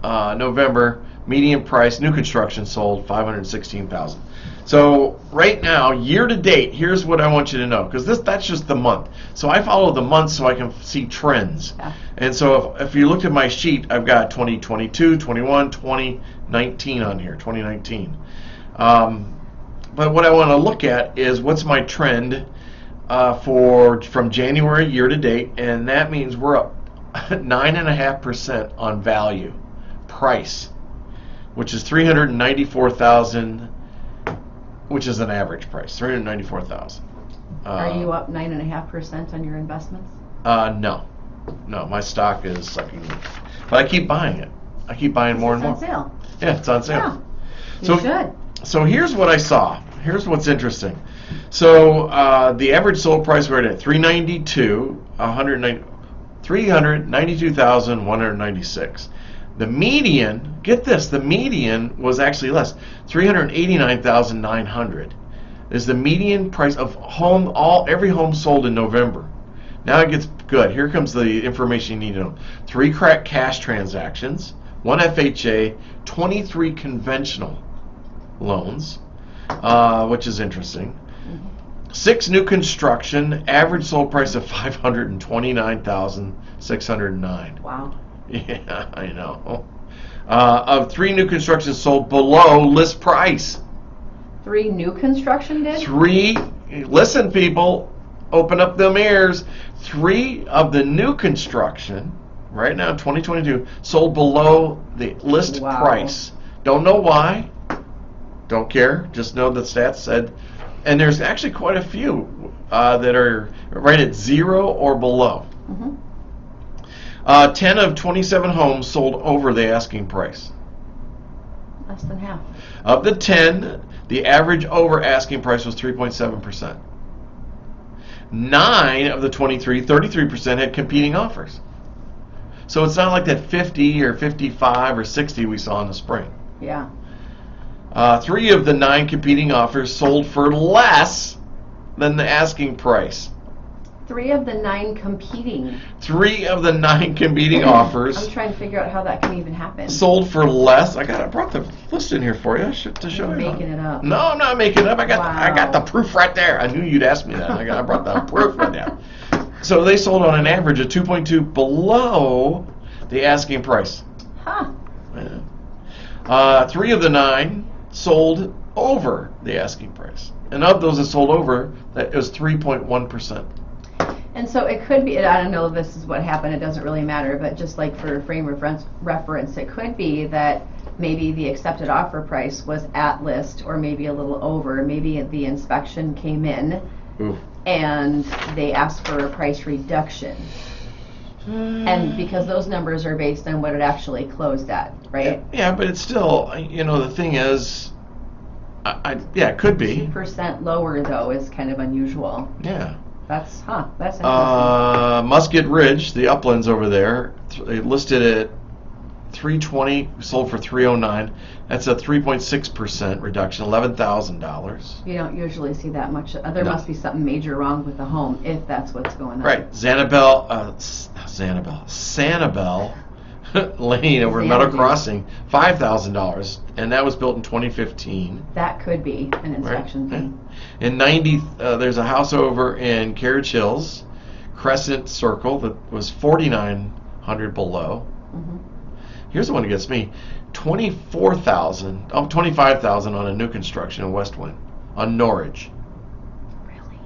November. Median price, new construction sold $516,000. So right now, year to date, here's what I want you to know, because that's just the month. So I follow the month so I can see trends. Yeah. And so if you look at my sheet, I've got 2022, 21, 2019 on here, 2019. But what I want to look at is what's my trend from January year to date, and that means we're up 9.5% on value, price, which is $394,000. Which is an average price, $394,000. Are you up 9.5% on your investments? No, my stock is sucking, but I keep buying it. I keep buying more and more. It's on sale. Yeah, it's on sale. Yeah, you should. So here's what I saw. Here's what's interesting. So the average sold price we're at $392,196. The median, get this, the median was actually less, $389,900 is the median price of every home sold in November. Now it gets good. Here comes the information you need to know. 3 cash transactions, 1 FHA, 23 conventional loans, which is interesting. 6 new construction, average sold price of $529,609. Wow. Yeah, I know. Of 3 new constructions sold below list price. 3 new construction did? 3, listen people, open up them ears. 3 of the new construction, right now 2022, sold below the list price. Don't know why. Don't care. Just know the stats said. And there's actually quite a few that are right at 0 or below. Mm-hmm. 10 of 27 homes sold over the asking price. Less than half. Of the 10, the average over asking price was 3.7%. 9 of the 23, 33% had competing offers. So it's not like that 50 or 55 or 60 we saw in the spring. Yeah. 3 of the 9 competing offers sold for less than the asking price. 3 of the 9 competing. 3 of the 9 competing offers. I'm trying to figure out how that can even happen. Sold for less. I brought the list in here for you to show you. You're making it up. No, I'm not making it up. I got the proof right there. I knew you'd ask me that. I brought the proof right there. So they sold on an average of 2.2 below the asking price. Huh. Yeah. 3 of the 9 sold over the asking price, and of those that sold over, that was 3.1%. And so it could be, I don't know if this is what happened, it doesn't really matter, but just like for frame reference, it could be that maybe the accepted offer price was at list or maybe a little over. Maybe the inspection came in and they asked for a price reduction. And because those numbers are based on what it actually closed at, right? Yeah, but it's still, the thing is, it could be. 2% lower, though, is kind of unusual. Yeah. That's interesting. Musket Ridge, the uplands over there, listed at $320, sold for $309. That's a 3.6% reduction, $11,000. You don't usually see that much. There must be something major wrong with the home if that's what's going on. Right. Sanibel Lane over Meadow Crossing, $5,000, and that was built in 2015. That could be an inspection thing. In 90, there's a house over in Carriage Hills, Crescent Circle, that was $4,900 below. Mm-hmm. Here's the one that gets me: $25,000 on a new construction in Westwind on Norridge. Really?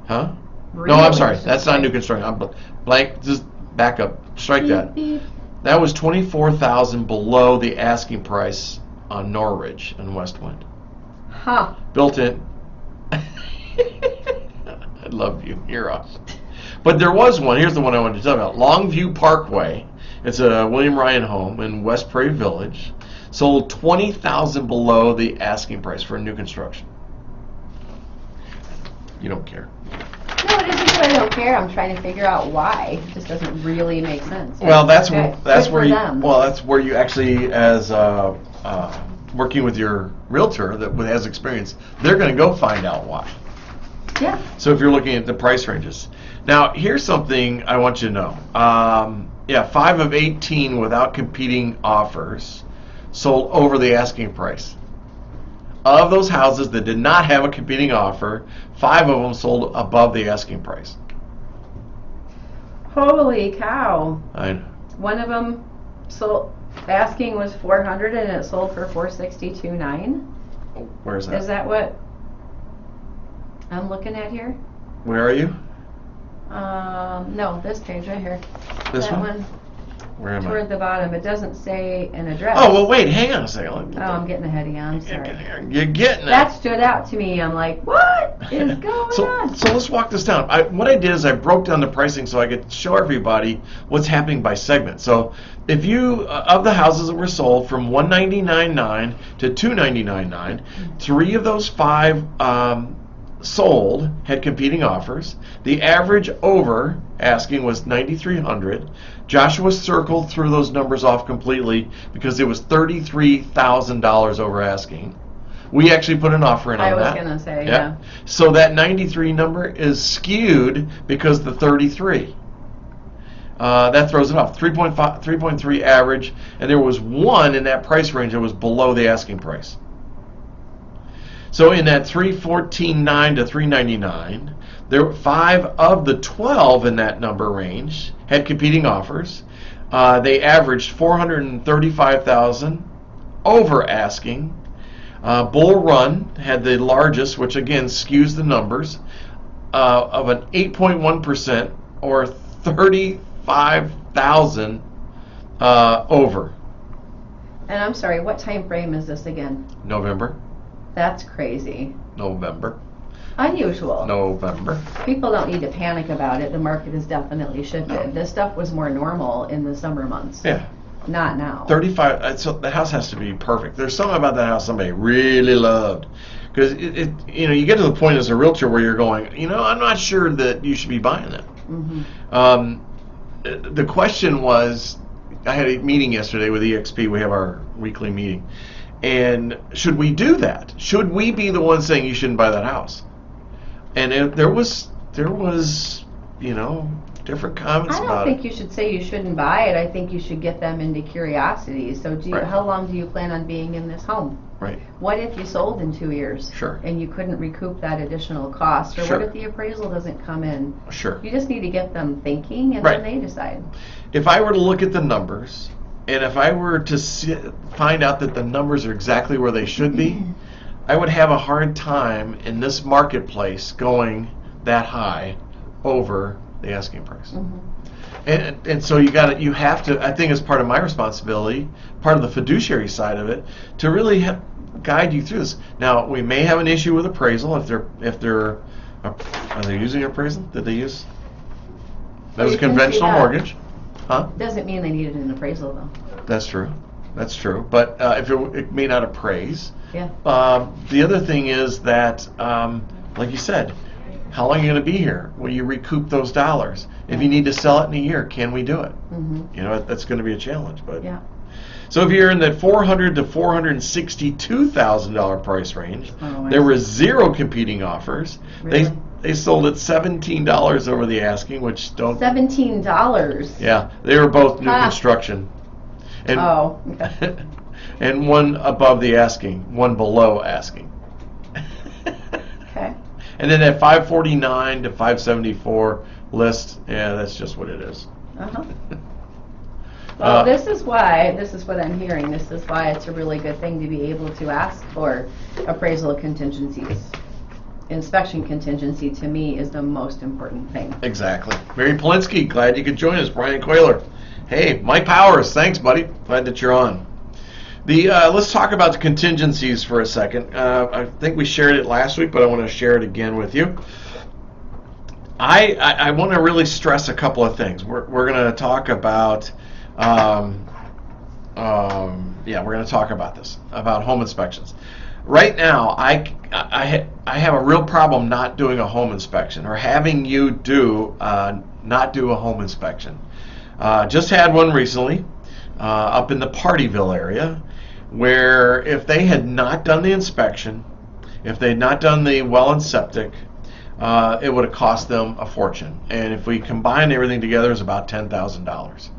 Huh? Really? No, I'm sorry. That's not new construction. I'm blank. Just back up. Strike that. Beep. That was $24,000 below the asking price on Norridge in Westwind. Huh. Built in I love you. You're awesome. But there was one. Here's the one I wanted to tell you about. Longview Parkway. It's a William Ryan home in West Prairie Village. Sold $20,000 below the asking price for new construction. You don't care. No, it isn't that I don't care. I'm trying to figure out why. It just doesn't really make sense. Well, that's Good where for you them. that's where you actually, as working with your realtor that has experience, they're going to go find out why. Yeah. So if you're looking at the price ranges, now here's something I want you to know. 5 of 18 without competing offers sold over the asking price. Of those houses that did not have a competing offer, 5 of them sold above the asking price. Holy cow! I know. One of them sold. Asking was $400 and it sold for $462,900. Where's that? Is that what I'm looking at here? Where are you? No, this page right here. This that one? Where am I? Toward the bottom. It doesn't say an address. Oh, well, wait, hang on a second. Oh, I'm getting ahead of you. I'm sorry. You're getting it. That stood out to me. I'm like, what is going on? So let's walk this down. What I did is I broke down the pricing so I could show everybody what's happening by segment. So if you, of the houses that were sold from $199,900 to $299,900, 3 of those 5 sold had competing offers. The average over asking was $9,300. Joshua circled through those numbers off completely because it was $33,000 over asking. We actually put an offer in on that. I was going to say, yeah. So that 93 number is skewed because the 33. That throws it off. 3.3 average, and there was one in that price range that was below the asking price. So in that $314,900 to $399,900, there were 5 of the 12 in that number range had competing offers. They averaged $435,000 over asking. Bull Run had the largest, which again skews the numbers, of an 8.1% or $35,000 over. And I'm sorry, what time frame is this again? November. That's crazy. November. Unusual. November. People don't need to panic about it. The market has definitely shifted. No. This stuff was more normal in the summer months. Yeah. Not now. 35. So the house has to be perfect. There's something about that house somebody really loved, because you get to the point as a realtor where you're going, I'm not sure that you should be buying it. Mm-hmm. The question was, I had a meeting yesterday with EXP. We have our weekly meeting. And should we do that? Should we be the one saying you shouldn't buy that house? And there was different comments about it. I don't think you should say you shouldn't buy it. I think you should get them into curiosity. So Right. How long do you plan on being in this home? Right. What if you sold in 2 years? Sure. And you couldn't recoup that additional cost? Or Sure. what if the appraisal doesn't come in? Sure. You just need to get them thinking, and Right. then they decide. If I were to look at the numbers, and if I were to find out that the numbers are exactly where they should be, I would have a hard time in this marketplace going that high over the asking price. Mm-hmm. And so you have to, I think, as part of my responsibility, part of the fiduciary side of it, to really guide you through this. Now, we may have an issue with appraisal if they're are they using appraisal? Did they use? That was a conventional mortgage. Huh? Doesn't mean they needed an appraisal, though. That's true. That's true. But if it may not appraise. Yeah. The other thing is that, like you said, how long are you going to be here? Will you recoup those dollars? If you need to sell it in a year, can we do it? Mm-hmm. That's going to be a challenge. But yeah. So if you're in that $400,000 to $462,000 price range, there were 0 competing offers. Really? They sold at $17 over the asking, which don't. $17. Yeah, they were both new construction. And, okay. And one above the asking, one below asking. Okay. And then at 549 to 574 list, yeah, that's just what it is. Uh-huh. Well, this is what I'm hearing. This is why it's a really good thing to be able to ask for appraisal contingencies. Inspection contingency, to me, is the most important thing. Exactly. Mary Polinsky, glad you could join us. Brian Coiler. Hey, Mike Powers, thanks, buddy. Glad that you're on. Let's talk about the contingencies for a second. I think we shared it last week, but I want to share it again with you. I want to really stress a couple of things. We're going to talk about, we're going to talk about this, about home inspections. Right now, I have a real problem not doing a home inspection or having you not do a home inspection. Just had one recently up in the Partyville area, where if they had not done the inspection, if they had not done the well and septic, it would have cost them a fortune. And if we combine everything together, it's about $10,000.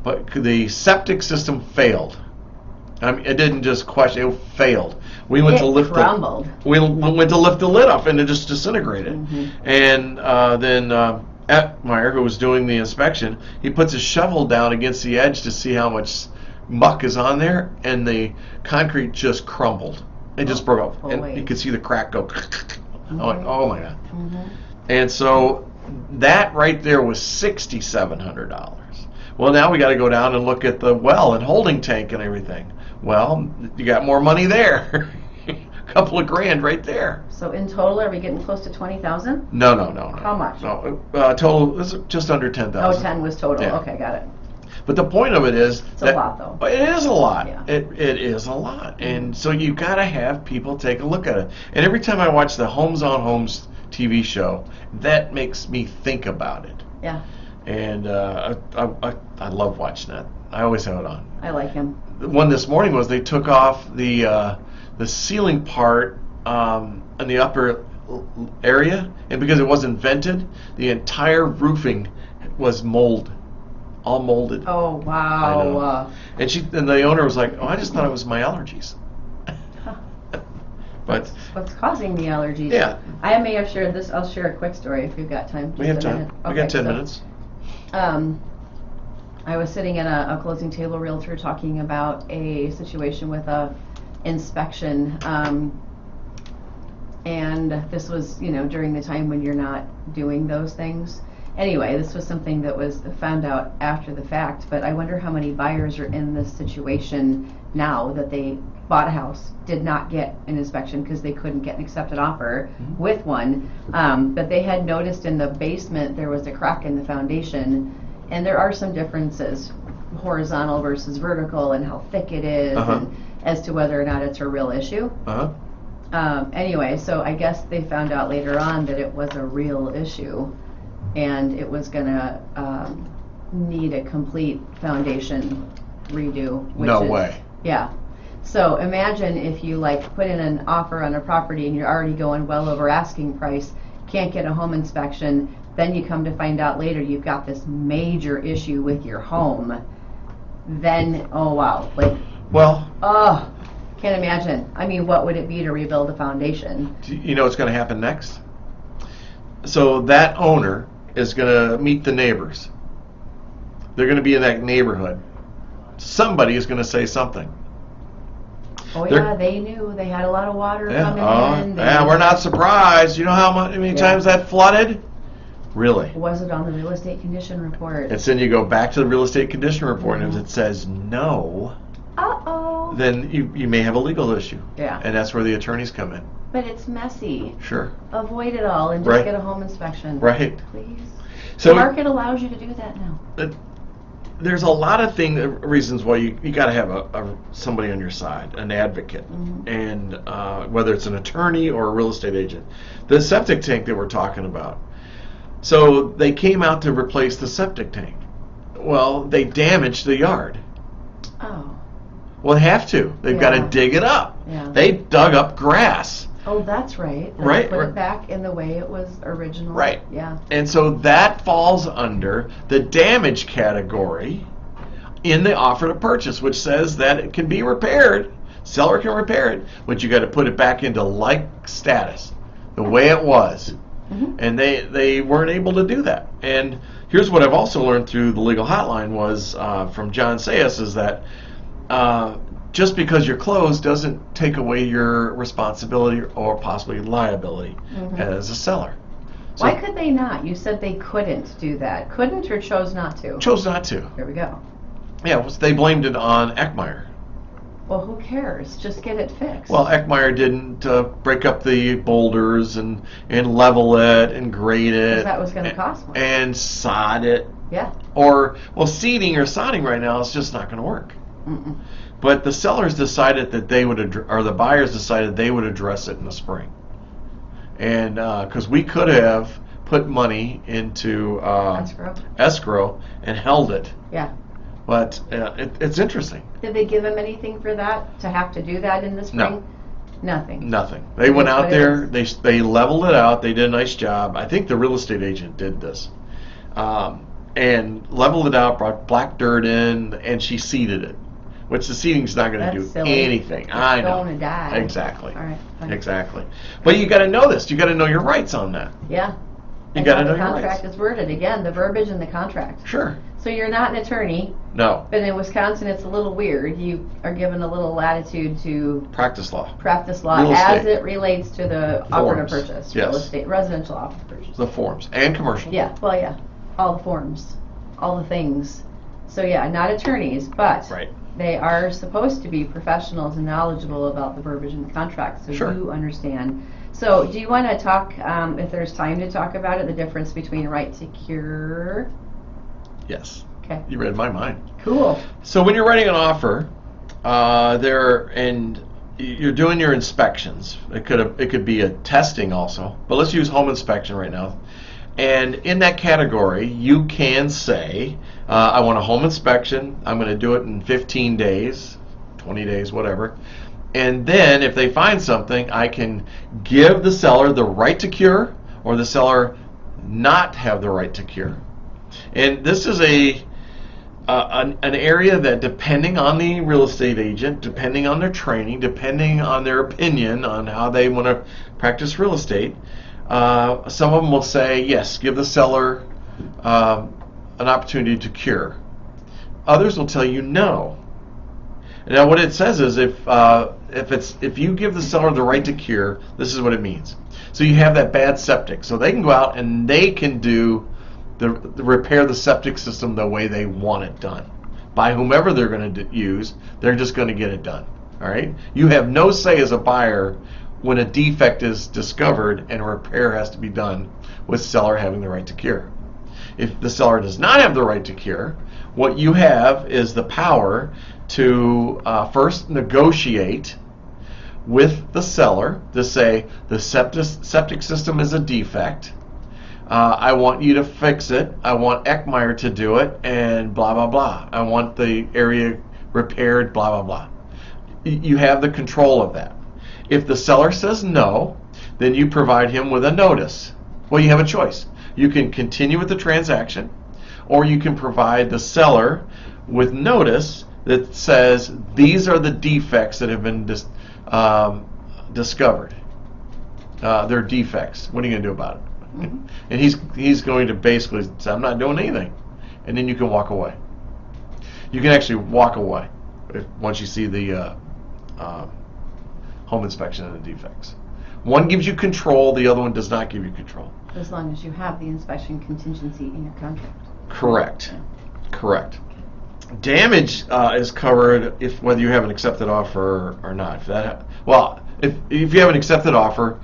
But the septic system failed. I mean, it didn't just question; it failed. We went to lift crumbled. We went to lift the lid off, and it just disintegrated. And then Etmeyer, who was doing the inspection, he puts his shovel down against the edge to see how much muck is on there, and the concrete just crumbled. It just broke off, and you could see the crack go. I'm like, oh my God. And so that right there was $6,700. Well, now we got to go down and look at the well and holding tank and everything. Well, you got more money there. A couple of grand right there. So in total, are we getting close to 20,000? No. How much? No, total is just under 10,000. Oh, 10 was total. Yeah. Okay, got it. But the point of it is it's a lot, though. It is a lot. Yeah. It is a lot, and so you got to have people take a look at it. And every time I watch the Homes on Homes TV show, that makes me think about it. Yeah. And I love watching that. I always have it on. I like him. The one this morning was they took off the ceiling part in the upper area, and because it wasn't vented, the entire roofing was all molded. Oh wow! And the owner was like, "Oh, I just thought it was my allergies." But what's causing the allergies? Yeah. I may have shared this. I'll share a quick story if we've got time. We have time. We got 10 minutes. I was sitting at a closing table realtor talking about a situation with a inspection, and this was during the time when you're not doing those things. Anyway, this was something that was found out after the fact, but I wonder how many buyers are in this situation now that they bought a house, did not get an inspection because they couldn't get an accepted offer with one, but they had noticed in the basement there was a crack in the foundation, and there are some differences, horizontal versus vertical, and how thick it is, and as to whether or not it's a real issue. Anyway, so I guess they found out later on that it was a real issue, and it was gonna need a complete foundation redo. No way. Yeah. So imagine if you put in an offer on a property and you're already going well over asking price, can't get a home inspection, then you come to find out later you've got this major issue with your home. Then, oh wow, can't imagine. I mean, what would it be to rebuild a foundation? You know what's going to happen next? So that owner is going to meet the neighbors. They're going to be in that neighborhood. Somebody is going to say something. Oh yeah, they knew. They had a lot of water coming in. Yeah, we're not surprised. You know how many times that flooded? Really? Was it on the real estate condition report? And then you go back to the real estate condition report, and if it says no, then you may have a legal issue. Yeah. And that's where the attorneys come in. But it's messy. Sure. Avoid it all and just get a home inspection. Right. Please. So the market allows you to do that now. There's a lot of reasons why you got to have somebody on your side, an advocate, and whether it's an attorney or a real estate agent. The septic tank that we're talking about. So they came out to replace the septic tank. Well, they damaged the yard. Oh. Well, they have to. They've got to dig it up. Yeah. They dug up grass. Oh, that's right. Right. Put it back in the way it was original. Right. Yeah. And so that falls under the damage category in the offer to purchase, which says that it can be repaired. Seller can repair it, but you got to put it back into like status, the way it was. And they weren't able to do that. And here's what I've also learned through the legal hotline was from John Sayas is that just because you're closed doesn't take away your responsibility or possibly liability as a seller. So, why could they not? You said they couldn't do that. Couldn't or chose not to? Chose not to. There we go. Yeah, they blamed it on Eckmeyer. Well, who cares? Just get it fixed. Well, Eckmeyer didn't break up the boulders and level it and grade it. Because that was going to cost more. And sod it. Yeah. Or, seeding or sodding right now is just not going to work. Mm-mm. But the sellers decided that they would, or the buyers decided they would address it in the spring. And because we could have put money into escrow and held it. Yeah. But it's interesting. Did they give them anything for that, to have to do that in the spring? No. Nothing. They went out there, they leveled it out, they did a nice job. I think the real estate agent did this. And leveled it out, brought black dirt in, and she seeded it. Which the seeding's not going to do silly. Anything. I know. It's going to die. Exactly. All right. Fine. Exactly. But you got to know this. You got to know your rights on that. Yeah. You got to know the your contract rights. is worded. Again, the verbiage in the contract. Sure. So you're not an attorney. No. But in Wisconsin, it's a little weird. You are given a little latitude to practice law as it relates to the offer to purchase, yes. real estate, residential offer to purchase. The forms and commercial. Yeah. Well, yeah. All the forms, all the things. So yeah, not attorneys, but right. They are supposed to be professionals and knowledgeable about the verbiage in the contract, so sure. you understand. So do you want to talk, if there's time to talk about it, the difference between right to cure? Yes. Okay. You read my mind. Cool. So when you're writing an offer, you're doing your inspections. It could be a testing also, but let's use home inspection right now. And in that category, you can say, I want a home inspection. I'm going to do it in 15 days, 20 days, whatever. And then if they find something, I can give the seller the right to cure or the seller not have the right to cure. And this is an area that, depending on the real estate agent, depending on their training, depending on their opinion on how they want to practice real estate, some of them will say, yes, give the seller an opportunity to cure. Others will tell you no. Now, what it says is if you give the seller the right to cure, this is what it means. So you have that bad septic, so they can go out and they can do the repair the septic system the way they want it done. By whomever they're going to use, they're just going to get it done. All right? You have no say as a buyer when a defect is discovered and a repair has to be done with seller having the right to cure. If the seller does not have the right to cure, what you have is the power to first negotiate with the seller to say the septic system is a defect. I want you to fix it. I want Eckmeyer to do it, and blah, blah, blah. I want the area repaired, blah, blah, blah. You have the control of that. If the seller says no, then you provide him with a notice. Well, you have a choice. You can continue with the transaction, or you can provide the seller with notice that says these are the defects that have been discovered. They're defects. What are you going to do about it? Mm-hmm. And he's going to basically say, I'm not doing anything. And then you can walk away. You can actually walk away once you see the home inspection and the defects. One gives you control, the other one does not give you control. As long as you have the inspection contingency in your contract. Correct. Yeah. Correct. Damage is covered if whether you have an accepted offer or not. If you have an accepted offer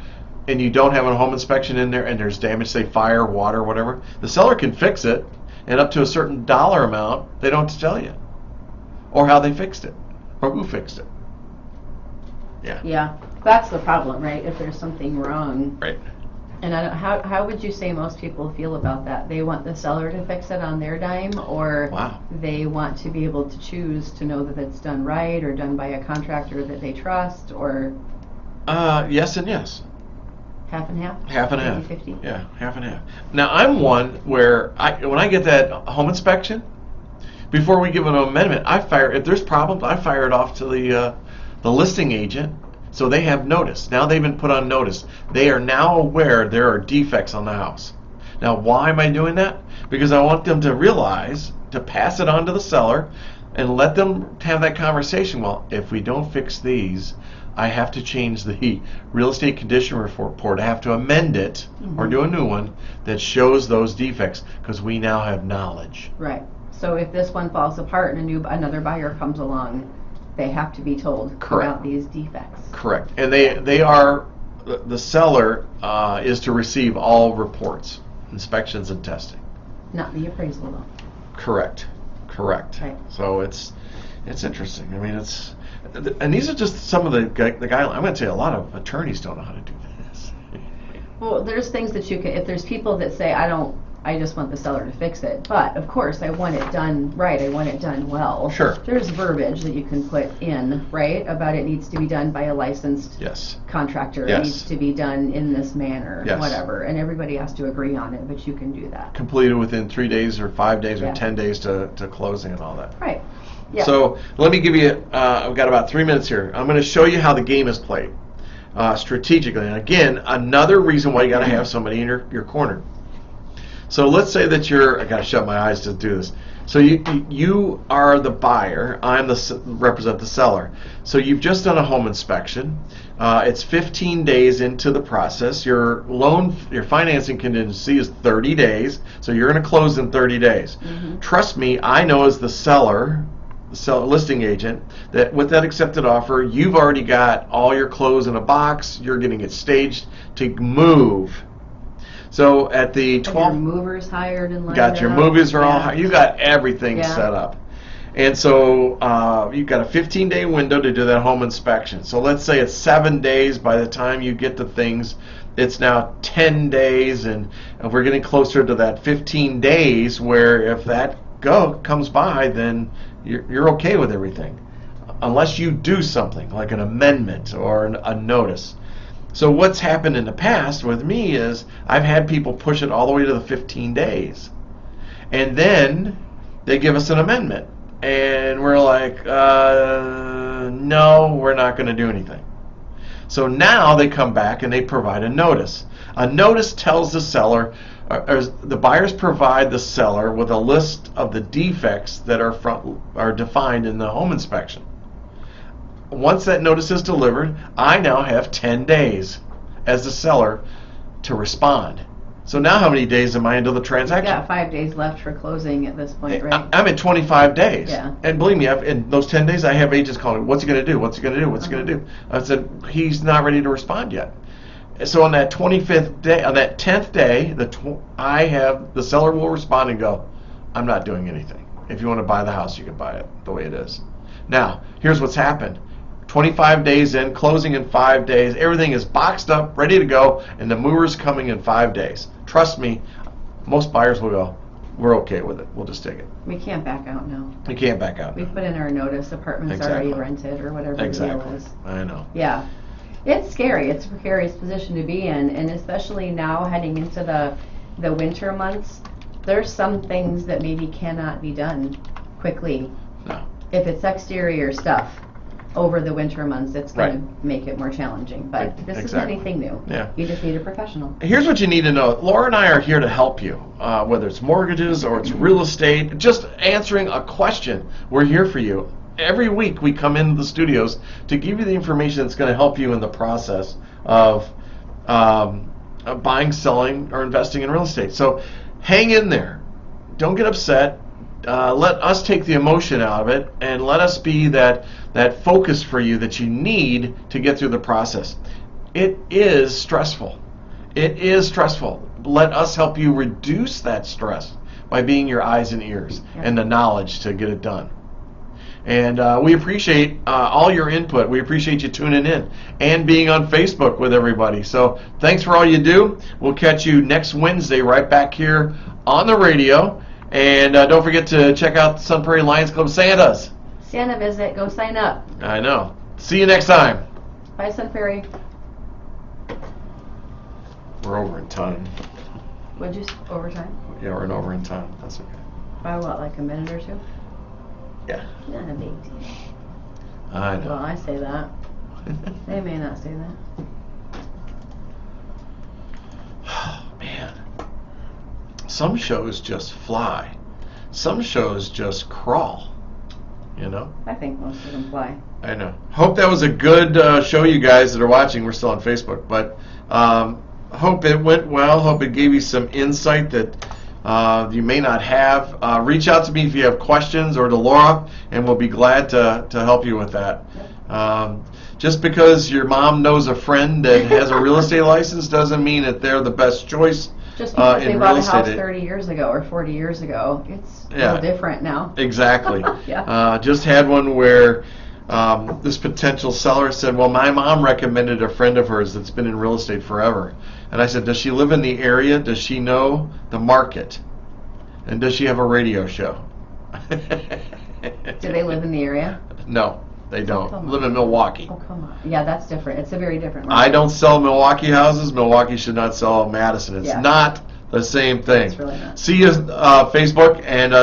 and you don't have a home inspection in there and there's damage, say fire, water, whatever, the seller can fix it, and up to a certain dollar amount, they don't have to tell you, or how they fixed it, or who fixed it. Yeah. Yeah, that's the problem, right? If there's something wrong. Right. And how would you say most people feel about that? They want the seller to fix it on their dime, or they want to be able to choose to know that it's done right or done by a contractor that they trust, or? Yes and yes. Half and half? Half and half. 50-50? Yeah, half and half. Now, I'm one where when I get that home inspection, before we give an amendment, if there's problems, I fire it off to the listing agent, so they have notice. Now they've been put on notice. They are now aware there are defects on the house. Now, why am I doing that? Because I want them to realize, to pass it on to the seller, and let them have that conversation. Well, if we don't fix these, I have to change the real estate condition report. I have to amend it, or do a new one that shows those defects, because we now have knowledge. Right. So if this one falls apart and another buyer comes along, they have to be told about these defects. Correct. And they are, the seller is to receive all reports, inspections and testing. Not the appraisal though. Correct. Right. So it's interesting. I mean, and these are just some of the guidelines. I'm going to tell you, a lot of attorneys don't know how to do this. Well, there's things that you can, if there's people that say, I just want the seller to fix it, but of course I want it done right, I want it done well. Sure. There's verbiage that you can put in, right, about it needs to be done by a licensed contractor. Yes. It needs to be done in this manner, Yes. whatever, and everybody has to agree on it, but you can do that. Completed within 3 days or 5 days or 10 days to closing and all that. Right. Yeah. So let me give you, I've got about 3 minutes here. I'm going to show you how the game is played strategically. And again, another reason why you got to have somebody in your corner. So let's say that I got to shut my eyes to do this. So you are the buyer. I'm represent the seller. So you've just done a home inspection. It's 15 days into the process. Your financing contingency is 30 days. So you're going to close in 30 days. Mm-hmm. Trust me, I know as the seller, listing agent, that with that accepted offer, you've already got all your clothes in a box. You're getting it staged to move. So at the 12, your movers hired and lined got your up. movers are all hired. You got everything set up, and so you've got a 15-day window to do that home inspection. So let's say it's 7 days. By the time you get the things, it's now 10 days, and we're getting closer to that 15 days. Where if that comes by, then you're okay with everything, unless you do something like an amendment or a notice. So what's happened in the past with me is I've had people push it all the way to the 15 days. And then they give us an amendment. And we're like, no, we're not going to do anything. So now they come back and they provide a notice. A notice tells the seller, or the buyers provide the seller with a list of the defects that are defined in the home inspection. Once that notice is delivered, I now have 10 days as the seller to respond. So now how many days am I into the transaction? You got 5 days left for closing at this point, right? I'm at 25 days. Yeah. And believe me, in those 10 days, I have agents calling, what's he going to do? What's he going to do? What's he going to do? I said, he's not ready to respond yet. So on that 25th day, on that 10th day, the seller will respond and go, I'm not doing anything. If you want to buy the house, you can buy it the way it is. Now, here's what's happened. 25 days in, closing in 5 days, everything is boxed up, ready to go, and the mover's coming in 5 days. Trust me, most buyers will go, we're okay with it. We'll just take it. We can't back out now. We can't back out. We put in our notice, apartment's already rented or whatever the deal is. I know. Yeah. It's scary. It's a precarious position to be in, and especially now heading into the winter months, there's some things that maybe cannot be done quickly. No. If it's exterior stuff. Over the winter months, it's going to make it more challenging. But this isn't anything new. Yeah. You just need a professional. Here's what you need to know. Laura and I are here to help you, whether it's mortgages or it's real estate, just answering a question. We're here for you. Every week we come into the studios to give you the information that's going to help you in the process of buying, selling, or investing in real estate. So hang in there. Don't get upset. Let us take the emotion out of it, and let us be that focus for you that you need to get through the process. It is stressful. It is stressful. Let us help you reduce that stress by being your eyes and ears and the knowledge to get it done. And we appreciate all your input. We appreciate you tuning in and being on Facebook with everybody. So thanks for all you do. We'll catch you next Wednesday right back here on the radio. And don't forget to check out Sun Prairie Lions Club Santas. Santa visit. Go sign up. I know. See you next time. Bye, Sun Prairie. We're over in time. What'd you overtime? Yeah, we're over in time. That's okay. By what, like a minute or two? Yeah. Not a big deal. I know. Well, I say that. They may not say that. Oh, man. Some shows just fly. Some shows just crawl. You know? I think most of them fly. I know. Hope that was a good show, you guys that are watching. We're still on Facebook. But hope it went well. Hope it gave you some insight that you may not have, reach out to me if you have questions, or to Laura, and we'll be glad to help you with that. Just because your mom knows a friend that has a real estate license doesn't mean that they're the best choice. Just because they in bought real a house estate. 30 years ago or 40 years ago, it's a little different now. Exactly. Yeah. Just had one where this potential seller said, well, my mom recommended a friend of hers that's been in real estate forever. And I said, does she live in the area? Does she know the market? And does she have a radio show? Do they live in the area? No, they don't. Come on. Live in Milwaukee. Oh, come on. Yeah, that's different. It's a very different market. I don't sell Milwaukee houses. Milwaukee should not sell Madison. It's not the same thing. It's really not. See you Facebook, and